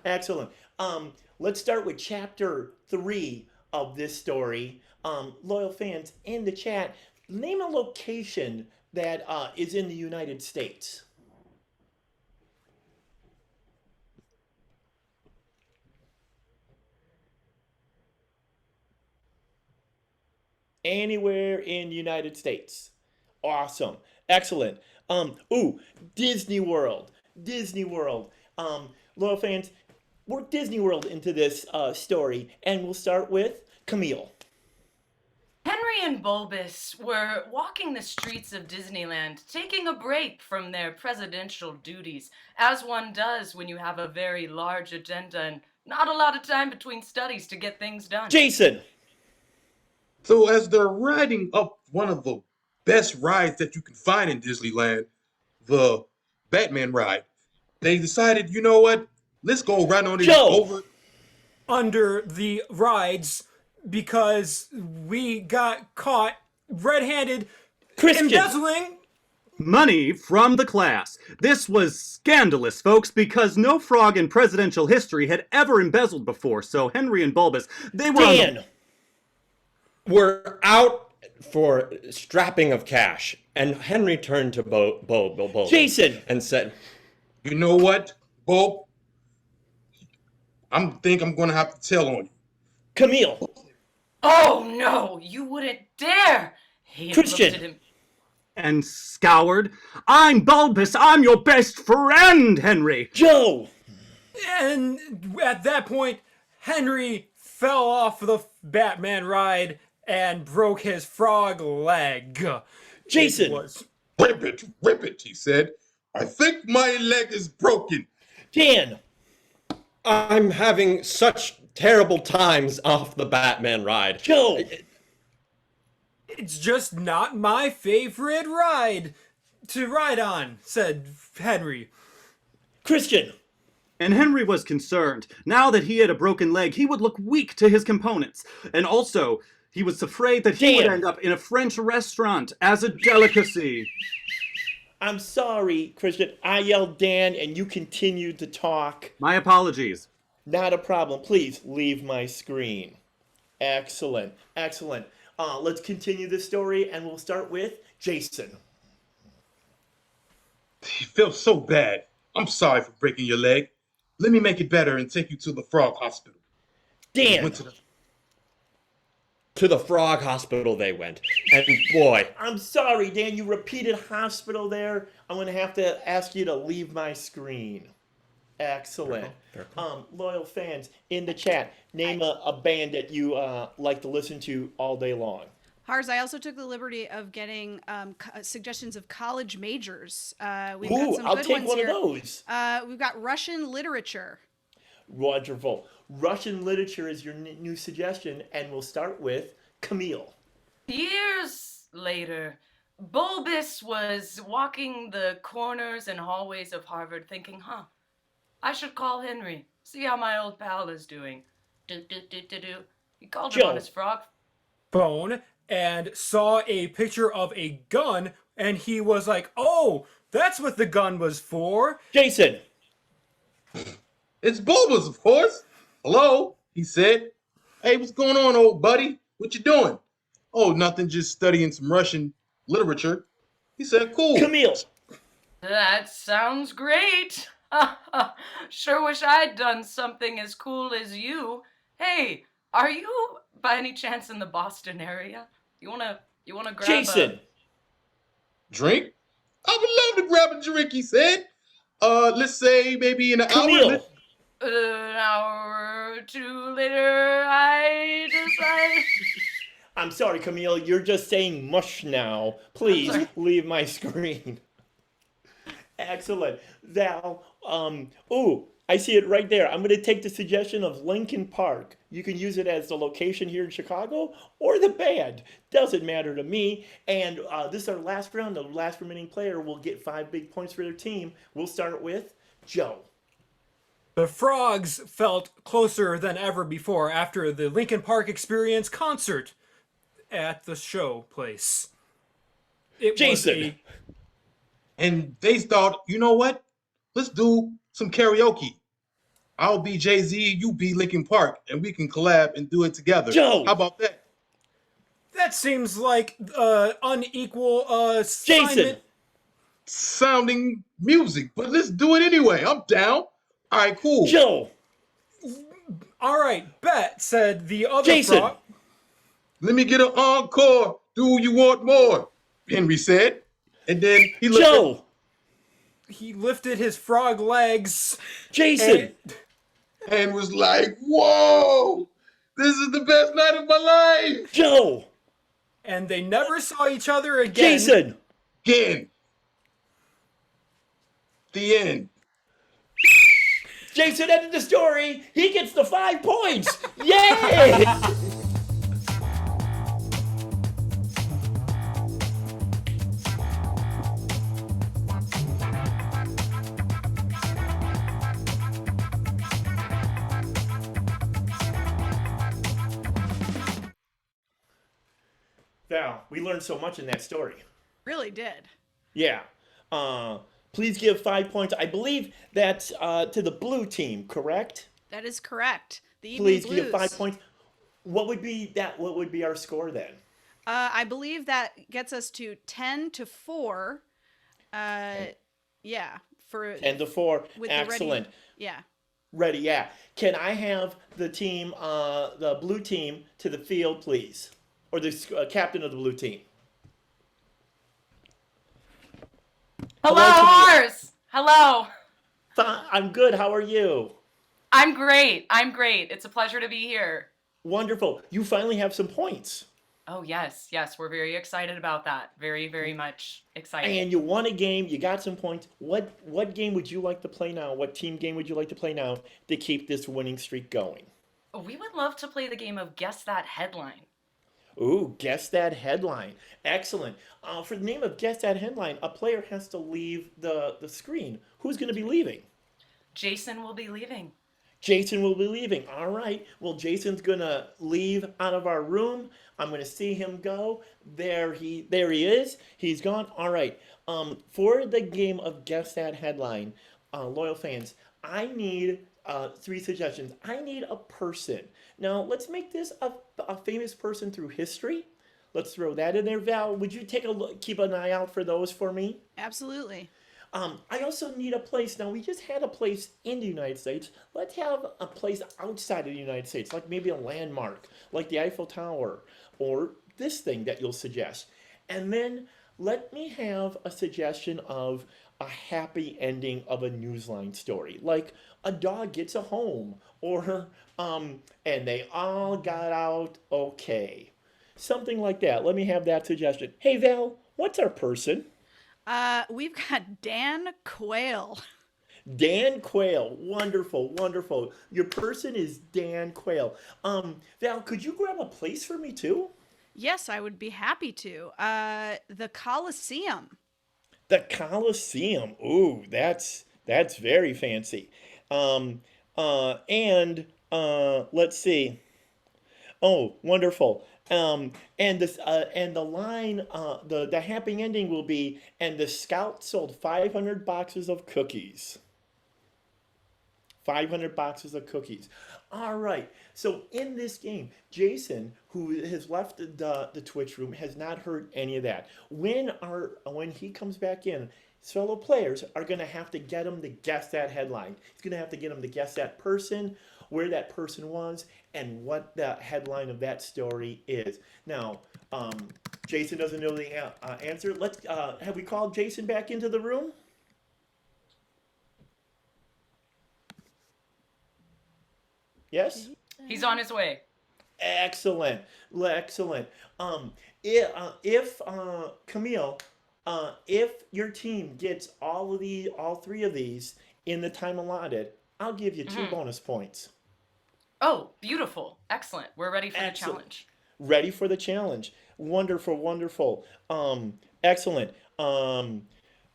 Excellent. Let's start with chapter 3 of this story. Loyal fans in the chat, name a location that is in the United States? Anywhere in the United States. Awesome. Excellent. Disney World. Disney World. Loyal fans, work Disney World into this story, and we'll start with Camille. Henry and Bulbous were walking the streets of Disneyland, taking a break from their presidential duties, as one does when you have a very large agenda and not a lot of time between studies to get things done. Jason. So as they're riding up one of the best rides that you can find in Disneyland, the Batman ride, they decided, you know what? Let's go right on it over under the rides because we got caught red-handed embezzling money from the class. This was scandalous, folks, because no frog in presidential history had ever embezzled before. So Henry and Bulbous, they were Dan. We're out for strapping of cash, and Henry turned to Bulb Jason and said, "You know what, Bulb? I'm gonna have to tell on you." Camille. Oh no, you wouldn't dare! He Christian. looked at him. and scoured. I'm Bulbous, I'm your best friend, Henry. Joe. And at that point, Henry fell off the Batman ride and broke his frog leg. Jason. Rip it, he said. I think my leg is broken. Dan. I'm having such terrible times off the Batman ride. Joe. It's just not my favorite ride to ride on, said Henry. Christian. And Henry was concerned. Now that he had a broken leg, he would look weak to his components. And also, he was afraid that he would end up in a French restaurant as a delicacy. I'm sorry, Christian. I yelled Dan and you continued to talk. My apologies. Not a problem. Please leave my screen. Excellent. Excellent. Let's continue this story and we'll start with Jason. You feel so bad. I'm sorry for breaking your leg. Let me make it better and take you to the Frog Hospital. Dan. Went to the Frog Hospital they went. And boy. I'm sorry, Dan. You repeated hospital there. I'm going to have to ask you to leave my screen. Excellent. Loyal fans in the chat, name a band that you like to listen to all day long. Hars, I also took the liberty of getting suggestions of college majors. We've Ooh, got some I'll good take ones one here. of those. We've got Russian literature. Wonderful. Russian literature is your new suggestion, and we'll start with Camille. Years later, Bulbous was walking the corners and hallways of Harvard thinking, I should call Henry, see how my old pal is doing. He called him on his frog phone and saw a picture of a gun, and he was like, oh, that's what the gun was for. Jason. It's Bulbous, of course. Hello, he said. Hey, what's going on, old buddy? What you doing? Oh, nothing, just studying some Russian literature. He said, cool. Camille. That sounds great. Sure wish I'd done something as cool as you. Hey, are you by any chance in the Boston area? You wanna grab Jason. Drink? I would love to grab a drink, he said. Let's say maybe in an Camille. hour. An hour or two later, I decide. I'm sorry, Camille. You're just saying mush now. Please leave my screen. Excellent. Val, I see it right there. I'm going to take the suggestion of Lincoln Park. You can use it as the location here in Chicago or the band. Doesn't matter to me. And this is our last round. The last remaining player will get 5 big points for their team. We'll start with Joe. The Frogs felt closer than ever before after the Linkin Park Experience concert at the show place. Jason. And they thought, you know what? Let's do some karaoke. I'll be Jay-Z, you be Linkin Park, and we can collab and do it together. Joe. How about that? That seems like unequal Jason. assignment. Sounding music, but let's do it anyway. I'm down. All right, cool. Joe. All right, bet, said the other Jason. frog. Let me get an encore. Do you want more? Henry said. And then he looked Joe. He lifted his frog legs. Jason. and was like, whoa, this is the best night of my life. Joe. And they never saw each other again. Jason. Again. The end. Jason ended the story. He gets the 5 points. Yay! Val, we learned so much in that story. Really did. Yeah. Please give 5 points. I believe that's to the blue team, correct? That is correct. The Evening Please Blues. give 5 points. What would be that? What would be our score then? I believe that gets us to 10-4. Yeah, for 10-4. with Excellent. The ready, yeah. Ready, yeah. Can I have the team, the blue team, to the field, please? Or the captain of the blue team? Hello, Camille. Mars. Hello. I'm good. How are you? I'm great. I'm great. It's a pleasure to be here. Wonderful. You finally have some points. Oh, yes. Yes, we're very excited about that. Very, very much excited. And you won a game. You got some points. What game would you like to play now? What team game would you like to play now to keep this winning streak going? We would love to play the game of Guess That Headline. Ooh, guess that headline. Excellent. For the name of Guess That Headline, a player has to leave the screen. Who's going to be leaving? Jason will be leaving. Jason will be leaving. All right. Well, Jason's going to leave out of our room. I'm going to see him go. There he is. He's gone. All right. For the game of Guess That Headline, loyal fans, I need 3 suggestions. I need a person. Now, let's make this a famous person through history. Let's throw that in there. Val, would you take a look, keep an eye out for those for me? Absolutely. I also need a place. Now, we just had a place in the United States. Let's have a place outside of the United States, like maybe a landmark, like the Eiffel Tower, or this thing that you'll suggest. And then let me have a suggestion of a happy ending of a Newsline story, like a dog gets a home, or and they all got out okay. Something like that. Let me have that suggestion. Hey, Val, what's our person? We've got Dan Quayle. Dan Quayle. Wonderful, wonderful. Your person is Dan Quayle. Val, could you grab a place for me too? Yes, I would be happy to. The Coliseum. The Coliseum. Ooh, that's very fancy. Let's see. Oh, wonderful. And this and the line, the happy ending will be, and the scout sold 500 boxes of cookies. 500 boxes of cookies. All right. So in this game, Jason, who has left the Twitch room, has not heard any of that. When he comes back in, his fellow players are going to have to get him to guess that headline. He's going to have to get him to guess that person, where that person was, and what the headline of that story is. Now, Jason doesn't know the answer. Let's have we called Jason back into the room? Yes? He's on his way. Excellent. Excellent. If Camille, if your team gets all 3 of these in the time allotted, I'll give you 2 bonus points. Oh, beautiful. Excellent. We're ready for Excellent. the challenge. Ready for the challenge. Wonderful, wonderful. Excellent.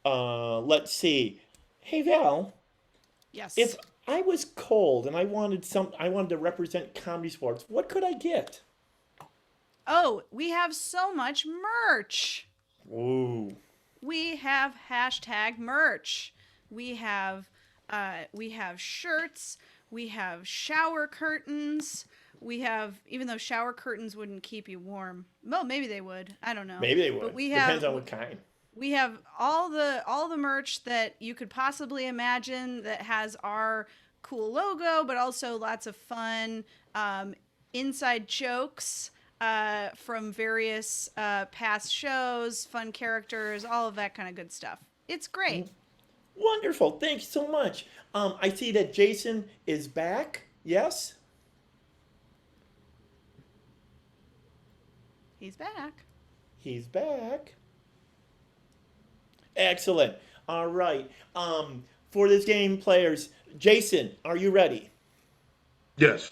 Let's see. Hey Val, Yes. if I was cold and I wanted to represent comedy sports, what could I get? Oh, we have so much merch. Ooh. We have hashtag merch. We have shirts. We have shower curtains. we have, even though shower curtains wouldn't keep you warm. Well, maybe they would. I don't know. Maybe they would. But Depends on what kind. We have all the merch that you could possibly imagine that has our cool logo, but also lots of fun inside jokes from various past shows, fun characters, all of that kind of good stuff. It's great. Wonderful. Thank you so much. I see that Jason is back. Yes? He's back. He's back. Excellent. All right. For this game, players, Jason, are you ready? Yes.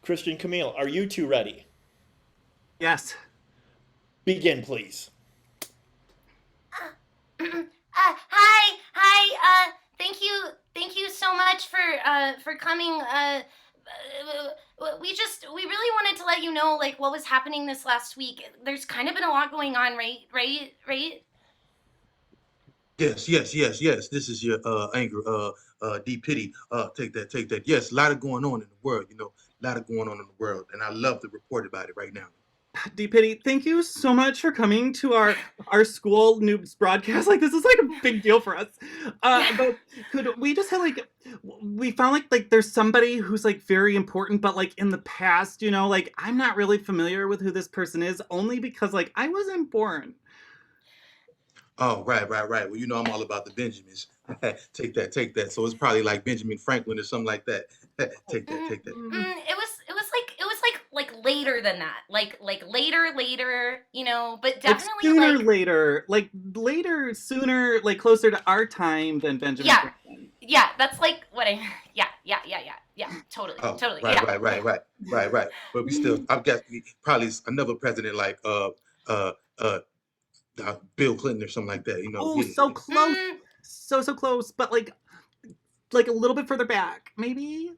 Christian, Camille, are you two ready? Yes. Begin, please. Hi. Thank you so much for coming. We really wanted to let you know, like, what was happening this last week. There's kind of been a lot going on, right? Yes. This is your anger, D Pity. Take that. Yes, a lot of going on in the world, a lot of going on in the world, and I love to report about it right now. D Pity, thank you so much for coming to our school noobs broadcast. Like, this is like a big deal for us. But could we just have we found like there's somebody who's like very important, but like in the past, like I'm not really familiar with who this person is, only because like I wasn't born. Oh, right. Well, I'm all about the Benjamins. Take that. So it's probably like Benjamin Franklin or something like that. Take that. It was like later than that. Like later, but definitely later, sooner, like closer to our time than Benjamin Franklin. Yeah, that's like what totally. Oh, totally. Right. But we still, I guess, probably another president like Bill Clinton or something like that. Oh, so close, so close, but like a little bit further back, maybe.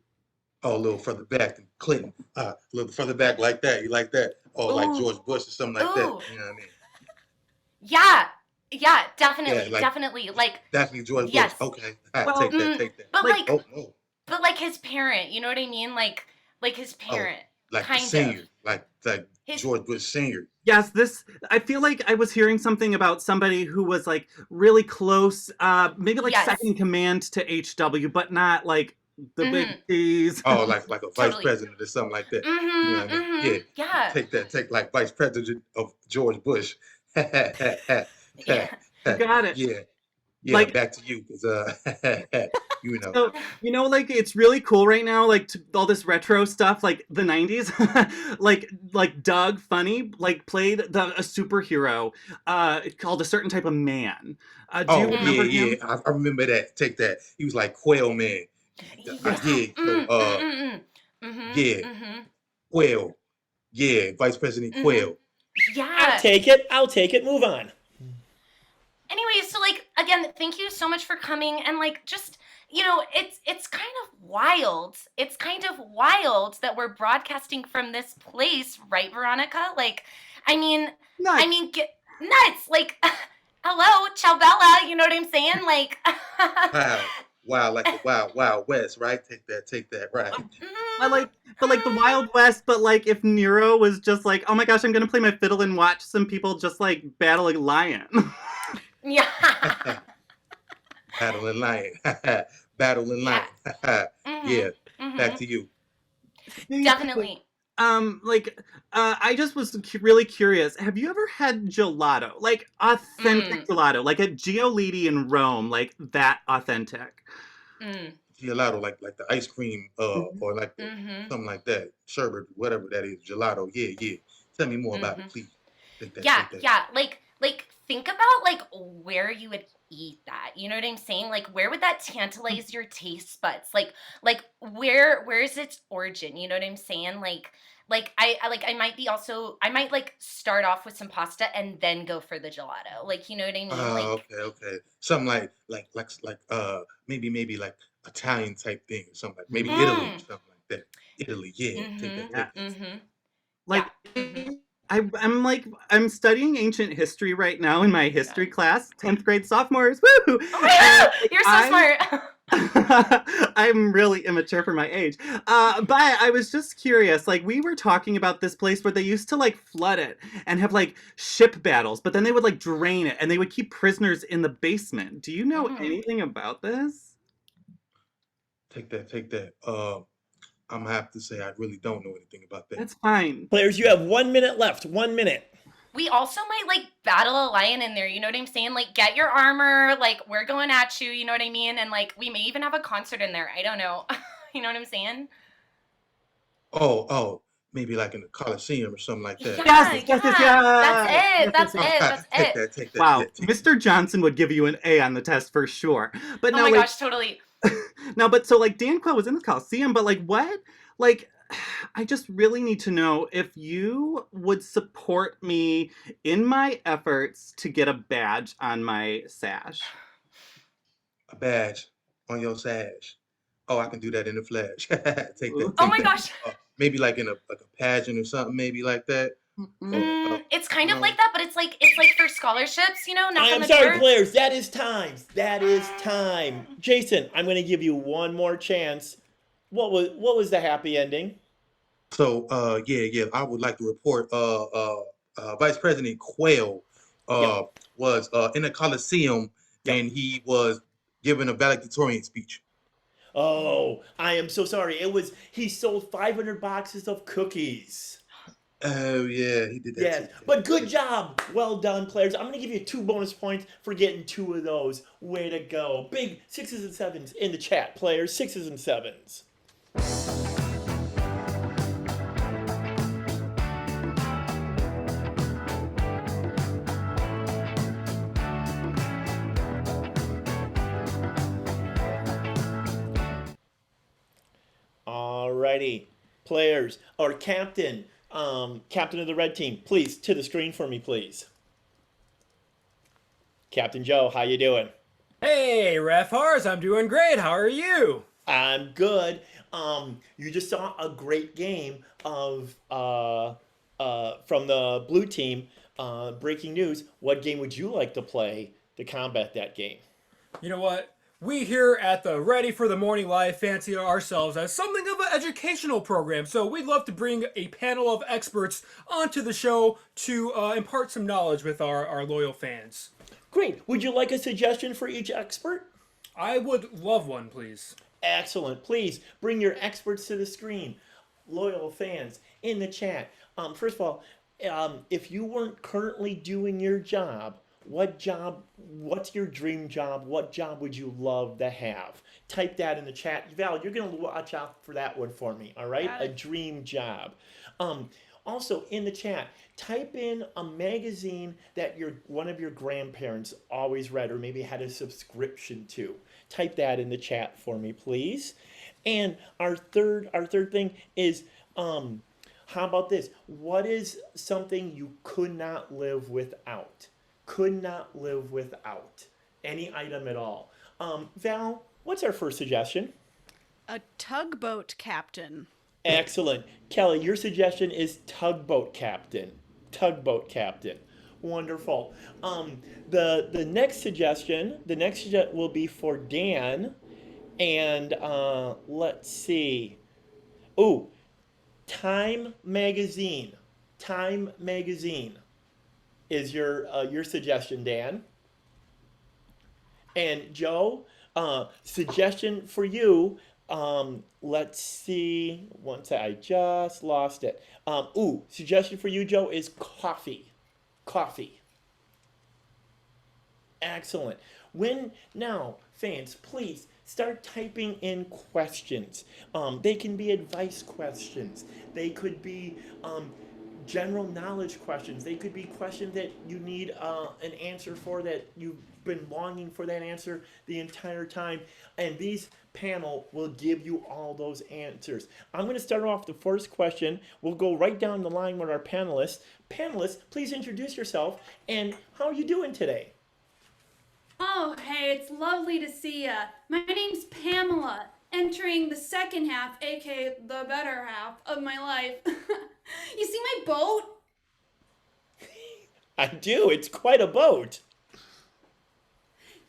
Oh, a little further back than Clinton. A little further back like that. You like that? Oh, like George Bush or something like that. You know what I mean? Yeah, definitely, Yeah, definitely. Like definitely George yes. Bush. Okay, Well, take that. But but like his parent, you know what I mean? Like his parent, like kind the singer, of. like His- George Bush singer. Yes, I feel like I was hearing something about somebody who was like really close, maybe like Yes. second in command to HW, but not like the big T's. Oh, like a vice Totally. president or something like that. You know what I mean? Yeah. Take like vice president of George Bush. Yeah. Got it. Yeah, Like- back to you, because So, like it's really cool right now, like all this retro stuff, like the 90s, like Doug Funny, like played a superhero called A Certain Type of Man. Do you remember him? I remember that. Take that. He was like Quail Man. Quail. Yeah, Vice President Quail. Yeah. I'll take it. Move on. Anyway, so like again, thank you so much for coming, and like just it's kind of wild. It's kind of wild that we're broadcasting from this place, right, Veronica? Like, nuts. Like, hello, ciao bella. You know what I'm saying? Like, Wow, like the Wild West, right? Take that, right? But like the Wild West, but like if Nero was just like, oh my gosh, I'm gonna play my fiddle and watch some people just like battle a lion. yeah. Battling lion. Battling lion. Yeah. Back to you. Definitely. I just was really curious. Have you ever had gelato? Like authentic gelato, like at Giolitti in Rome, like that authentic. Gelato, like the ice cream, or like something like that. Sherbet, whatever that is. Gelato. Yeah. Tell me more about it, please. Take that. Yeah. Like think about like where you would eat that. You know what I'm saying? Like where would that tantalize your taste buds? Like where is its origin? You know what I'm saying? Like I might like start off with some pasta and then go for the gelato. Like, you know what I mean? Okay. Something like maybe like Italian type thing or something like maybe Italy or something like that. Italy, yeah. Take that. Like I'm studying ancient history right now in my history class, 10th grade sophomores. Woo! You're so smart. I'm really immature for my age. But I was just curious, like we were talking about this place where they used to like flood it and have like ship battles, but then they would like drain it and they would keep prisoners in the basement. Do you know anything about this? Take that. I'm gonna have to say I really don't know anything about that. That's fine. Players, you have 1 minute left. 1 minute. We also might like battle a lion in there, you know what I'm saying? Like get your armor, like we're going at you, you know what I mean? And like we may even have a concert in there. I don't know. You know what I'm saying? Oh, maybe like in the Coliseum or something like that. Yes. That's it. Take that. Wow, yeah, take Mr. Johnson would give you an A on the test for sure. But Oh no, my like, gosh, totally. no, but so like Dan Quayle was in the Coliseum, but like what? Like, I just really need to know if you would support me in my efforts to get a badge on my sash. a badge on your sash. Oh, I can do that in the flash. Take that. Oh my gosh. Maybe like in a pageant or something, maybe like that. It's kind of like that, but it's like for scholarships, you know, I knock on am the sorry, door. players. That is time. That is time. Jason, I'm going to give you one more chance. What was the happy ending? So, yeah, I would like to report. Vice President Quayle was in a Coliseum and he was giving a valedictorian speech. Oh, I am so sorry. He sold 500 boxes of cookies. Oh yeah, he did that. Yes, too. but good job. Well done, players. I'm going to give you 2 bonus points for getting 2 of those. Way to go. Big 6s and 7s in the chat, players. 6s and 7s. Alrighty, players, or captain of the red team, please, to the screen for me, please. Captain Joe, how you doing? Hey, Ref Hars, I'm doing great. How are you? I'm good. You just saw a great game of from the blue team. Breaking news, what game would you like to play to combat that game? You know what? We here at the Ready for the Morning Live fancy ourselves as something of an educational program, so we'd love to bring a panel of experts onto the show to impart some knowledge with our loyal fans. Great. Would you like a suggestion for each expert? I would love one, please. Excellent. Please bring your experts to the screen. Loyal fans in the chat. First of all, if you weren't currently doing your job, what's your dream job? What job would you love to have? Type that in the chat. Val, you're going to watch out for that one for me, all right? A dream job. Also, in the chat, type in a magazine that one of your grandparents always read or maybe had a subscription to. Type that in the chat for me, please. And our third thing is, how about this? What is something you could not live without? Could not live without any item at all. Val, what's our first suggestion? A tugboat captain. Excellent. Kelly, your suggestion is tugboat captain. Tugboat captain. Wonderful. The next suggestion will be for Dan. And let's see. Oh, Time Magazine. Time Magazine is your suggestion, Dan. And Joe, suggestion for you. Let's see. I just lost it. Suggestion for you, Joe, is coffee. Coffee. Excellent. Now, fans, please start typing in questions. They can be advice questions. They could be general knowledge questions. They could be questions that you need an answer for, that you've been longing for that answer the entire time. And these panel will give you all those answers. I'm going to start off the first question. We'll go right down the line with our panelists. Panelists, please introduce yourself and how are you doing today? Oh, hey, it's lovely to see ya. My name's Pamela, entering the second half, aka the better half, of my life. You see my boat? I do. It's quite a boat.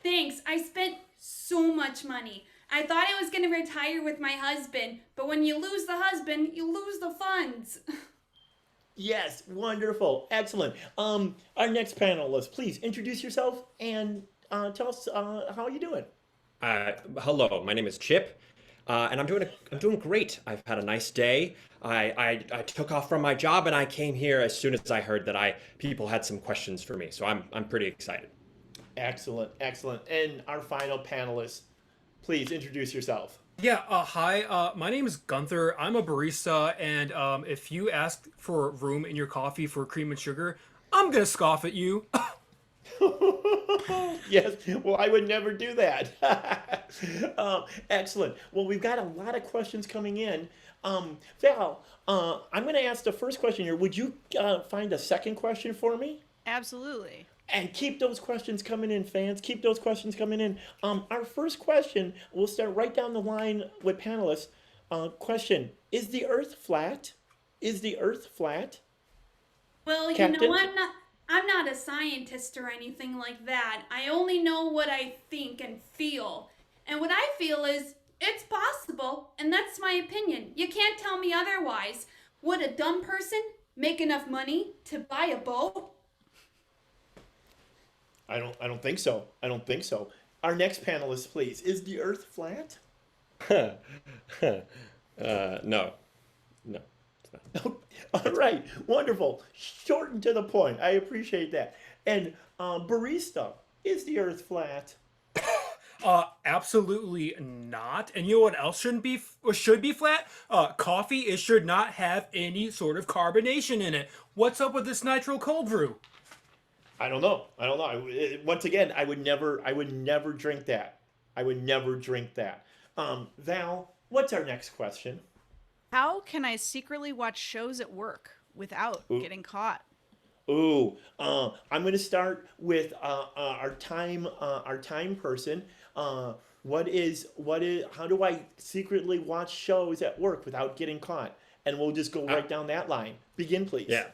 Thanks. I spent so much money. I thought I was going to retire with my husband, but when you lose the husband, you lose the funds. Yes, wonderful, excellent. Our next panelist, please introduce yourself and tell us how you doing. Hello, my name is Chip, and I'm doing great. I've had a nice day. I took off from my job and I came here as soon as I heard that people had some questions for me. So I'm pretty excited. Excellent, excellent. And our final panelist, please introduce yourself. Yeah, hi, my name is Gunther. I'm a barista, and if you ask for room in your coffee for cream and sugar, I'm gonna scoff at you. Yes, well, I would never do that. Excellent. Well, we've got a lot of questions coming in. Val, I'm going to ask the first question here. Would you find a second question for me? Absolutely. And keep those questions coming in, fans. Keep those questions coming in. Our first question, we'll start right down the line with panelists. Question, is the Earth flat? Is the Earth flat? Well, Captain? you know, I'm not a scientist or anything like that. I only know what I think and feel. And what I feel is it's possible, and that's my opinion. You can't tell me otherwise. Would a dumb person make enough money to buy a boat? I don't think so. I don't think so. Our next panelist, please. Is the Earth flat? No. It's not. All right, wonderful. Short and to the point. I appreciate that. And barista, is the Earth flat? Absolutely not. And you know what else should be flat? Coffee. It should not have any sort of carbonation in it. What's up with this nitro cold brew? I don't know. Once again, I would never drink that. I would never drink that. Val, what's our next question? How can I secretly watch shows at work without getting caught? Ooh, I'm going to start with our time person. How do I secretly watch shows at work without getting caught? And we'll just go right down that line. Begin, please. Yeah,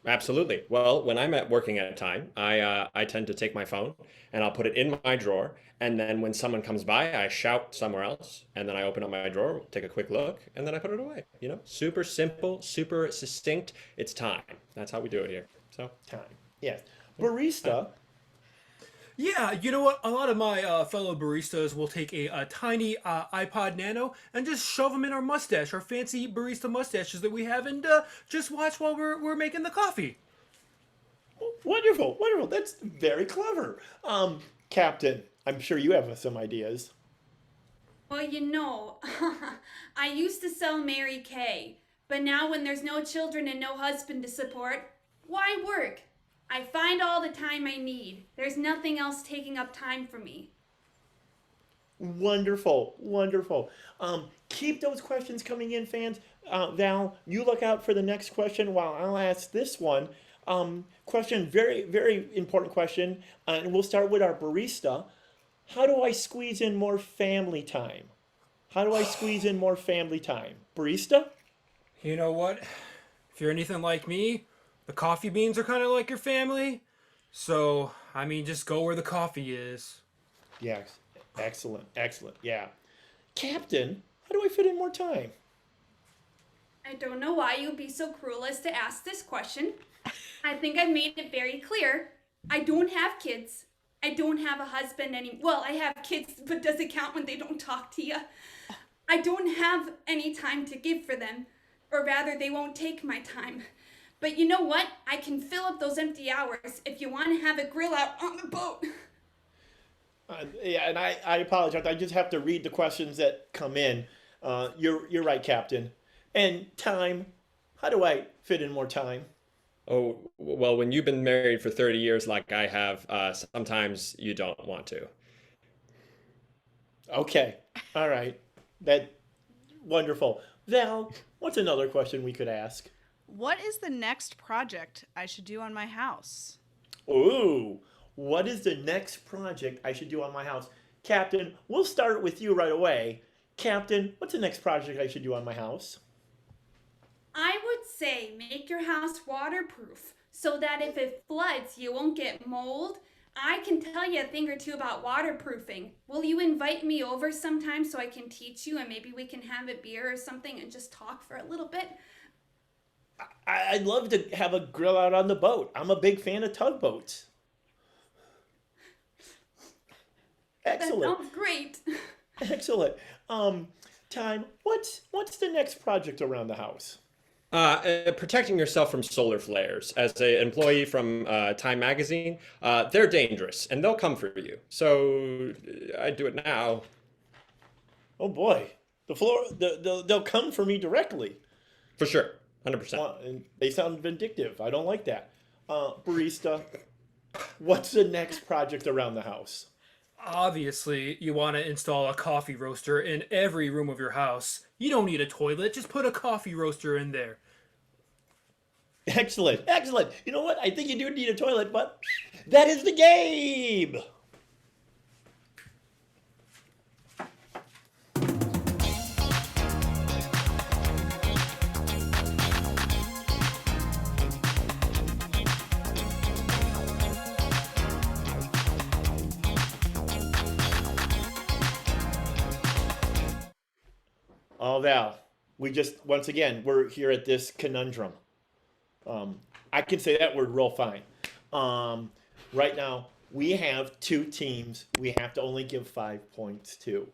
absolutely. Well, when I'm working at a time, I tend to take my phone and I'll put it in my drawer. And then when someone comes by, I shout somewhere else. And then I open up my drawer, take a quick look, and then I put it away. You know, super simple, super succinct. It's time. That's how we do it here. So time. Yes. Barista. Yeah, you know what? A lot of my fellow baristas will take a tiny iPod Nano and just shove them in our mustache, our fancy barista mustaches that we have, and just watch while we're making the coffee. Wonderful, wonderful. That's very clever. Captain, I'm sure you have some ideas. Well, you know, I used to sell Mary Kay, but now when there's no children and no husband to support, why work? I find all the time I need. There's nothing else taking up time for me. Wonderful, wonderful. Keep those questions coming in, fans. Val, you look out for the next question while I'll ask this one. Question, very, very important question. And we'll start with our barista. How do I squeeze in more family time? How do I squeeze in more family time? Barista? You know what? If you're anything like me, the coffee beans are kind of like your family. So, I mean, just go where the coffee is. Yes. Excellent. Excellent. Yeah. Captain, how do I fit in more time? I don't know why you'd be so cruel as to ask this question. I think I've made it very clear. I don't have kids. I don't have a husband well, I have kids, but does it count when they don't talk to you? I don't have any time to give for them, or rather, they won't take my time. But you know what? I can fill up those empty hours if you want to have a grill out on the boat. Yeah, and I apologize. I just have to read the questions that come in. You're right, Captain. And time. How do I fit in more time? Oh, well, when you've been married for 30 years like I have, sometimes you don't want to. Okay. All right. Wonderful. Val, what's another question we could ask? What is the next project I should do on my house? Ooh, what is the next project I should do on my house? Captain, we'll start with you right away. Captain, what's the next project I should do on my house? I would say make your house waterproof so that if it floods, you won't get mold, I can tell you a thing or two about waterproofing. Will you invite me over sometime so I can teach you and maybe we can have a beer or something and just talk for a little bit? I'd love to have a grill out on the boat. I'm a big fan of tugboats. Excellent. That sounds great. Excellent. Time, what's the next project around the house? Protecting yourself from solar flares. As an employee from Time Magazine, they're dangerous and they'll come for you. So I do it now. Oh boy, they'll come for me directly. For sure, 100%. And they sound vindictive. I don't like that. Barista, what's the next project around the house? Obviously, you want to install a coffee roaster in every room of your house. You don't need a toilet, just put a coffee roaster in there. Excellent, excellent. You know what? I think you do need a toilet, but that is the game. Oh, Val, once again, we're here at this conundrum. I can say that word real fine. Right now, we have two teams we have to only give 5 points to.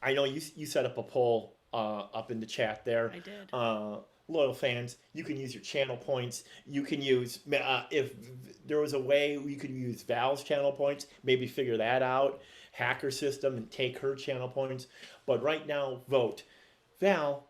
I know you set up a poll up in the chat there. I did. Loyal fans, you can use your channel points. You can use, if there was a way you could use Val's channel points, maybe figure that out, hack her system and take her channel points. But right now, vote. Val,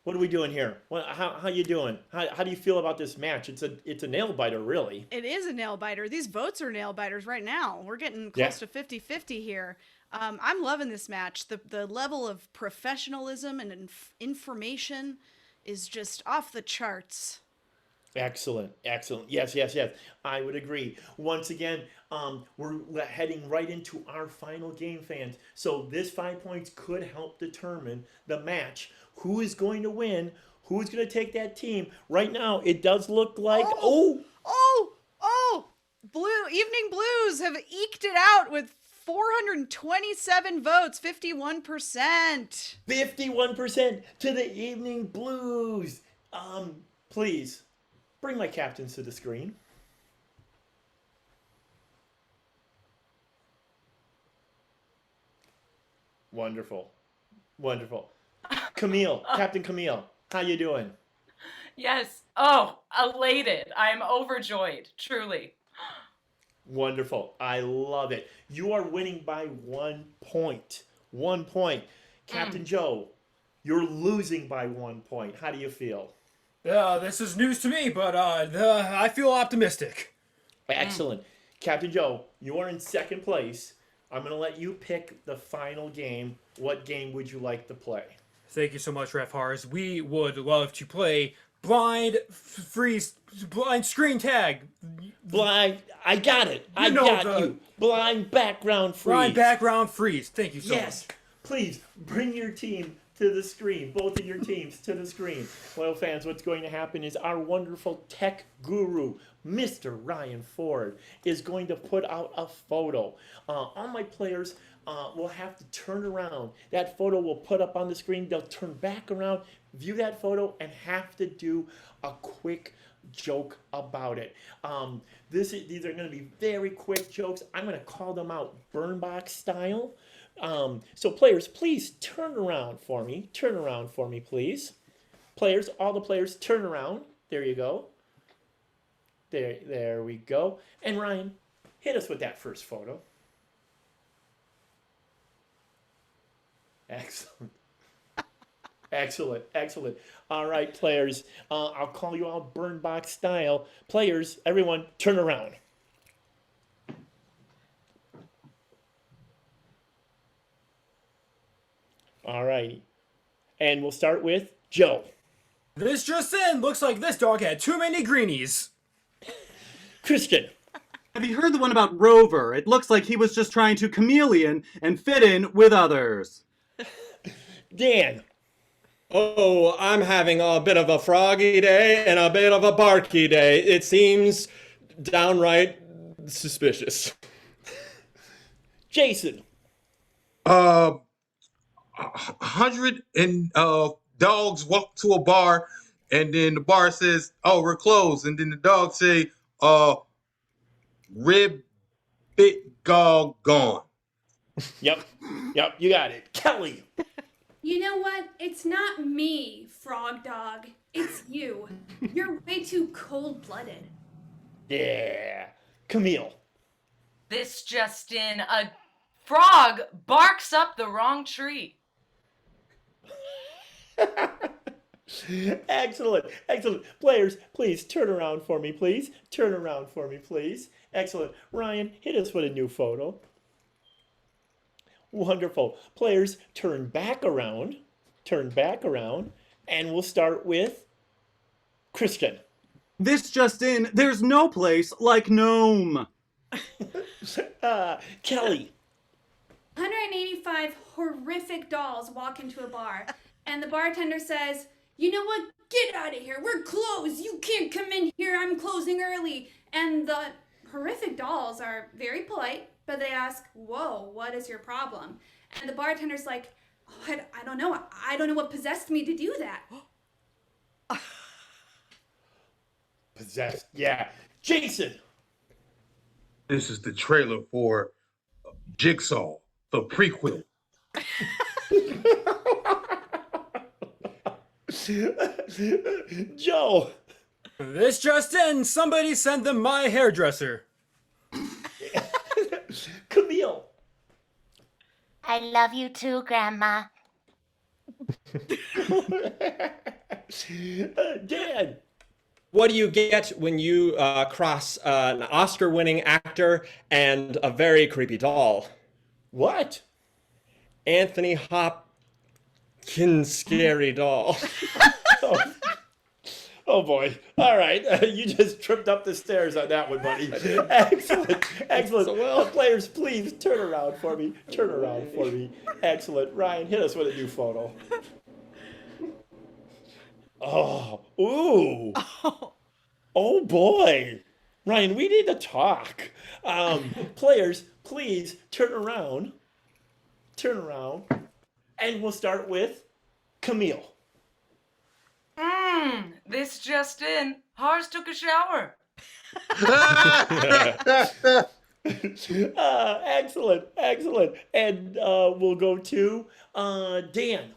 what are we doing here? How you doing? How do you feel about this match? It's a nail biter, really. It is a nail biter. These votes are nail biters right now. We're getting close to 50-50 here. I'm loving this match. The level of professionalism and information is just off the charts. Excellent, excellent. Yes. I would agree. Once again, we're heading right into our final game, fans. So this 5 points could help determine the match. Who is going to win? Who's going to take that team? Right now, it does look like Evening Blues have eked it out with 427 votes, 51%. 51% to the Evening Blues. Please bring my captains to the screen. Wonderful. Camille, Captain Camille, how you doing? Yes. Oh, elated. I'm overjoyed, truly. Wonderful. I love it. You are winning by 1 point. 1 point. Captain Joe, you're losing by 1 point. How do you feel? This is news to me, but I feel optimistic. Excellent. Captain Joe, you are in second place. I'm going to let you pick the final game. What game would you like to play? Thank you so much, Ref Hars. We would love to play blind screen tag. Blind, I got it. I got you. Blind background freeze. Blind background freeze. Thank you so much. Yes. Please bring your team to the screen. Both of your teams to the screen. Well, fans, what's going to happen is our wonderful tech guru, Mr. Ryan Ford, is going to put out a photo. All my players will have to turn around. That photo will put up on the screen. They'll turn back around, view that photo, and have to do a quick joke about it. These are going to be very quick jokes. I'm going to call them out Burn Box style. So players, please turn around for me. Turn around for me, please. Players, all the players, turn around. There you go. There we go. And Ryan, hit us with that first photo. Excellent. Excellent. All right, players. I'll call you out Burn Box style. Players, everyone, turn around. All right. And we'll start with Joe. This just in. Looks like this dog had too many greenies. Christian. Have you heard the one about Rover? It looks like he was just trying to chameleon and fit in with others. Dan. Oh, I'm having a bit of a froggy day and a bit of a barky day. It seems downright suspicious. Jason. 100 dogs walk to a bar, and then the bar says, "Oh, we're closed," and then the dogs say, "Rib bit gog gone." Yep, you got it. Kelly. You know what? It's not me, Frog Dog. It's you. You're way too cold-blooded. Yeah. Camille. This just in, a frog barks up the wrong tree. Excellent. Players, please turn around for me, please. Excellent. Ryan, hit us with a new photo. Wonderful. Players, turn back around, and we'll start with Christian. This just in, there's no place like Nome. Kelly. 185 horrific dolls walk into a bar, and the bartender says, "You know what? Get out of here. We're closed. You can't come in here. I'm closing early." And the horrific dolls are very polite, but they ask, "Whoa, what is your problem?" And the bartender's like, "Oh, I don't know. I don't know what possessed me to do that." Possessed. Yeah. Jason. This is the trailer for Jigsaw, the prequel. Joe. This just in, somebody send them my hairdresser. Camille. I love you too, Grandma. Dan. What do you get when you cross an Oscar-winning actor and a very creepy doll? What? Anthony Hopkins' scary doll. Oh boy. All right. You just tripped up the stairs on that one, buddy. Excellent. So Players, please turn around for me. Excellent. Ryan, hit us with a new photo. Oh. Ooh. Oh boy. Ryan, we need to talk. Players, please turn around. And we'll start with Camille. This just in, Hars took a shower. Excellent. And we'll go to Dan.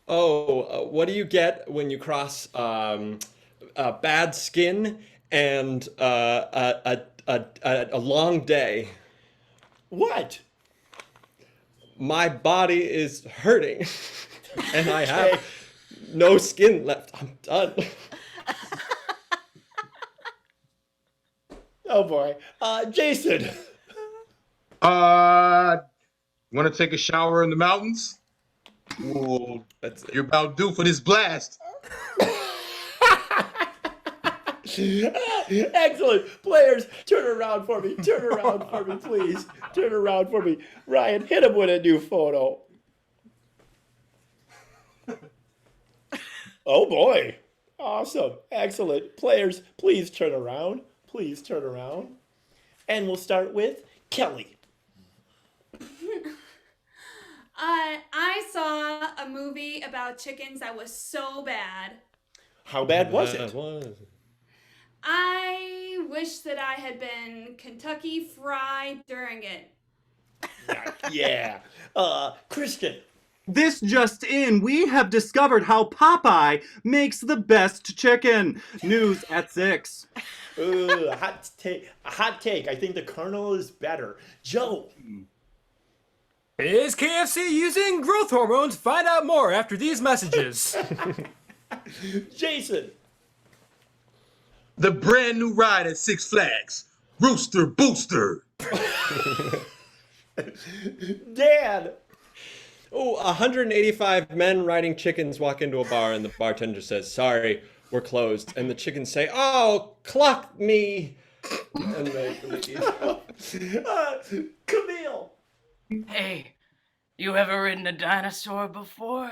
What do you get when you cross bad skin and a long day? What? My body is hurting, and I have no skin left. I'm done. Oh boy. Jason. Want to take a shower in the mountains? Well, you're about due for this blast. Excellent. Players, turn around for me, please. Turn around for me. Ryan, hit him with a new photo. Oh boy. Awesome. Excellent. Players, please turn around. And we'll start with Kelly. I saw a movie about chickens that was so bad. How bad was it? I wish that I had been Kentucky Fried during it. Yeah. Christian. This just in, we have discovered how Popeye makes the best chicken. News at 6. Ooh, a hot take. I think the Colonel is better. Joe. Is KFC using growth hormones? Find out more after these messages. Jason. The brand new ride at Six Flags, Rooster Booster. Dan. 185 men riding chickens walk into a bar and the bartender says, "Sorry, we're closed." And the chickens say, "Oh, cluck me." And they leave. Camille. Hey, you ever ridden a dinosaur before?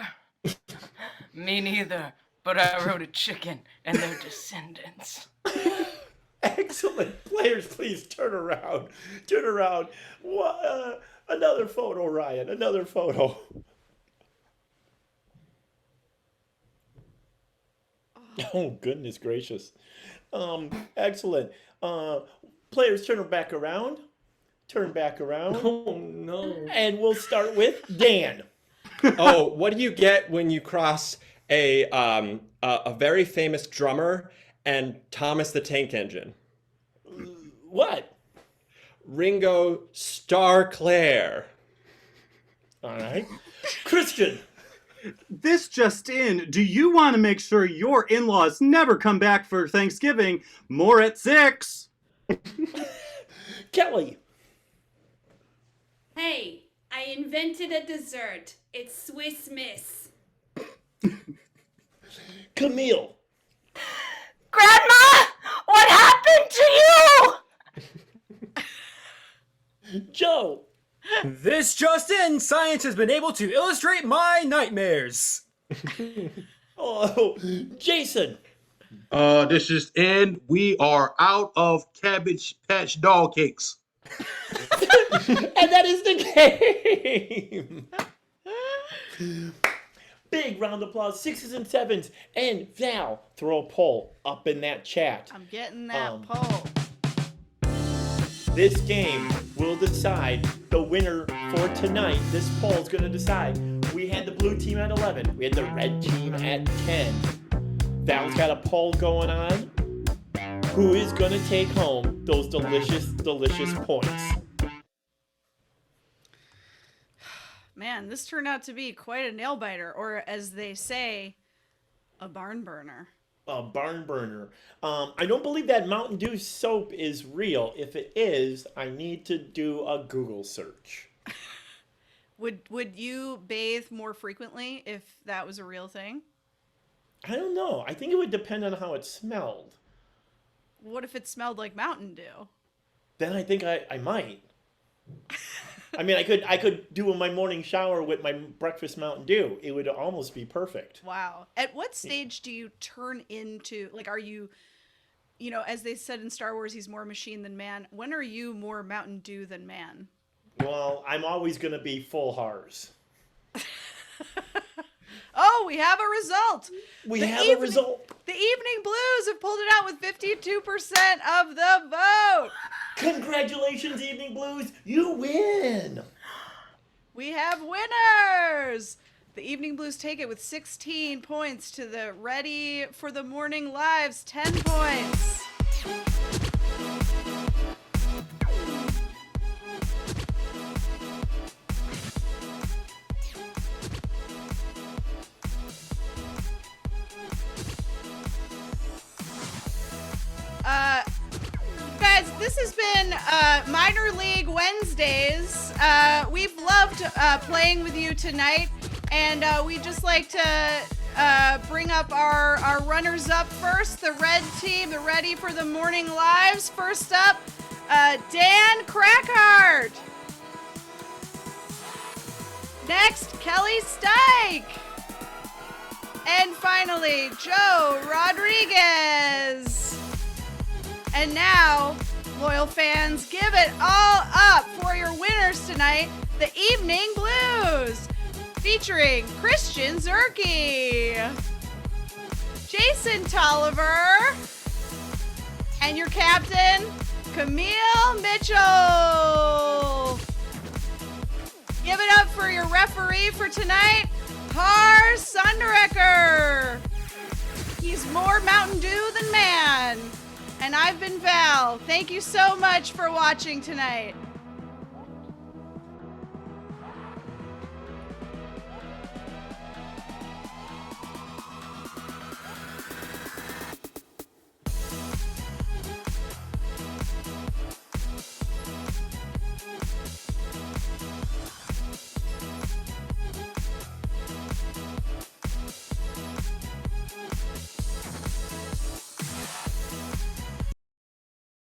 Me neither, but I rode a chicken and their descendants. Excellent. Players, please turn around. Turn around. Another photo, Ryan. Another photo. Oh, goodness gracious. Excellent. Players, turn back around. Turn back around. Oh, no. And we'll start with Dan. Oh, what do you get when you cross a very famous drummer and Thomas the Tank Engine? What? Ringo Starr. All right. Christian. This just in, do you want to make sure your in-laws never come back for Thanksgiving? More at 6. Kelly. Hey, I invented a dessert. It's Swiss Miss. Camille. Grandma, what happened to you? Joe. This just in, science has been able to illustrate my nightmares. Oh, Jason. This just in. We are out of Cabbage Patch doll cakes. And that is the game. Big round of applause, 6s and 7s. And Val, throw a poll up in that chat. I'm getting that poll. This game will decide the winner for tonight. This poll is going to decide. We had the blue team at 11. We had the red team at 10. Val's got a poll going on. Who is going to take home those delicious, delicious points? Man, this turned out to be quite a nail biter, or as they say, a barn burner. A barn burner. I don't believe that Mountain Dew soap is real. If it is, I need to do a Google search. Would you bathe more frequently if that was a real thing? I don't know. I think it would depend on how it smelled. What if it smelled like Mountain Dew? Then I think I might. I mean, I could do my morning shower with my breakfast Mountain Dew. It would almost be perfect. Wow. At what stage do you turn into, like, are you, as they said in Star Wars, he's more machine than man. When are you more Mountain Dew than man? Well, I'm always going to be full Hars. Oh, we have a result. A result. The Evening Blues have pulled it out with 52% of the vote. Congratulations, Evening Blues. You win. We have winners. The Evening Blues take it with 16 points to the Ready for the Morning Lives 10 points. Guys, this has been Minor League Wednesdays. We've loved playing with you tonight, and we'd just like to bring up our runners-up first. The red team, the Ready for the Morning Lives. First up, Dan Crackhart. Next, Kelly Stike. And finally, Joe Rodriguez. And now, loyal fans, give it all up for your winners tonight, the Evening Blues, featuring Christian Zerke, Jason Tolliver, and your captain, Camille Mitchell. Give it up for your referee for tonight, Har Sunderecker. He's more Mountain Dew than man. And I've been Val. Thank you so much for watching tonight.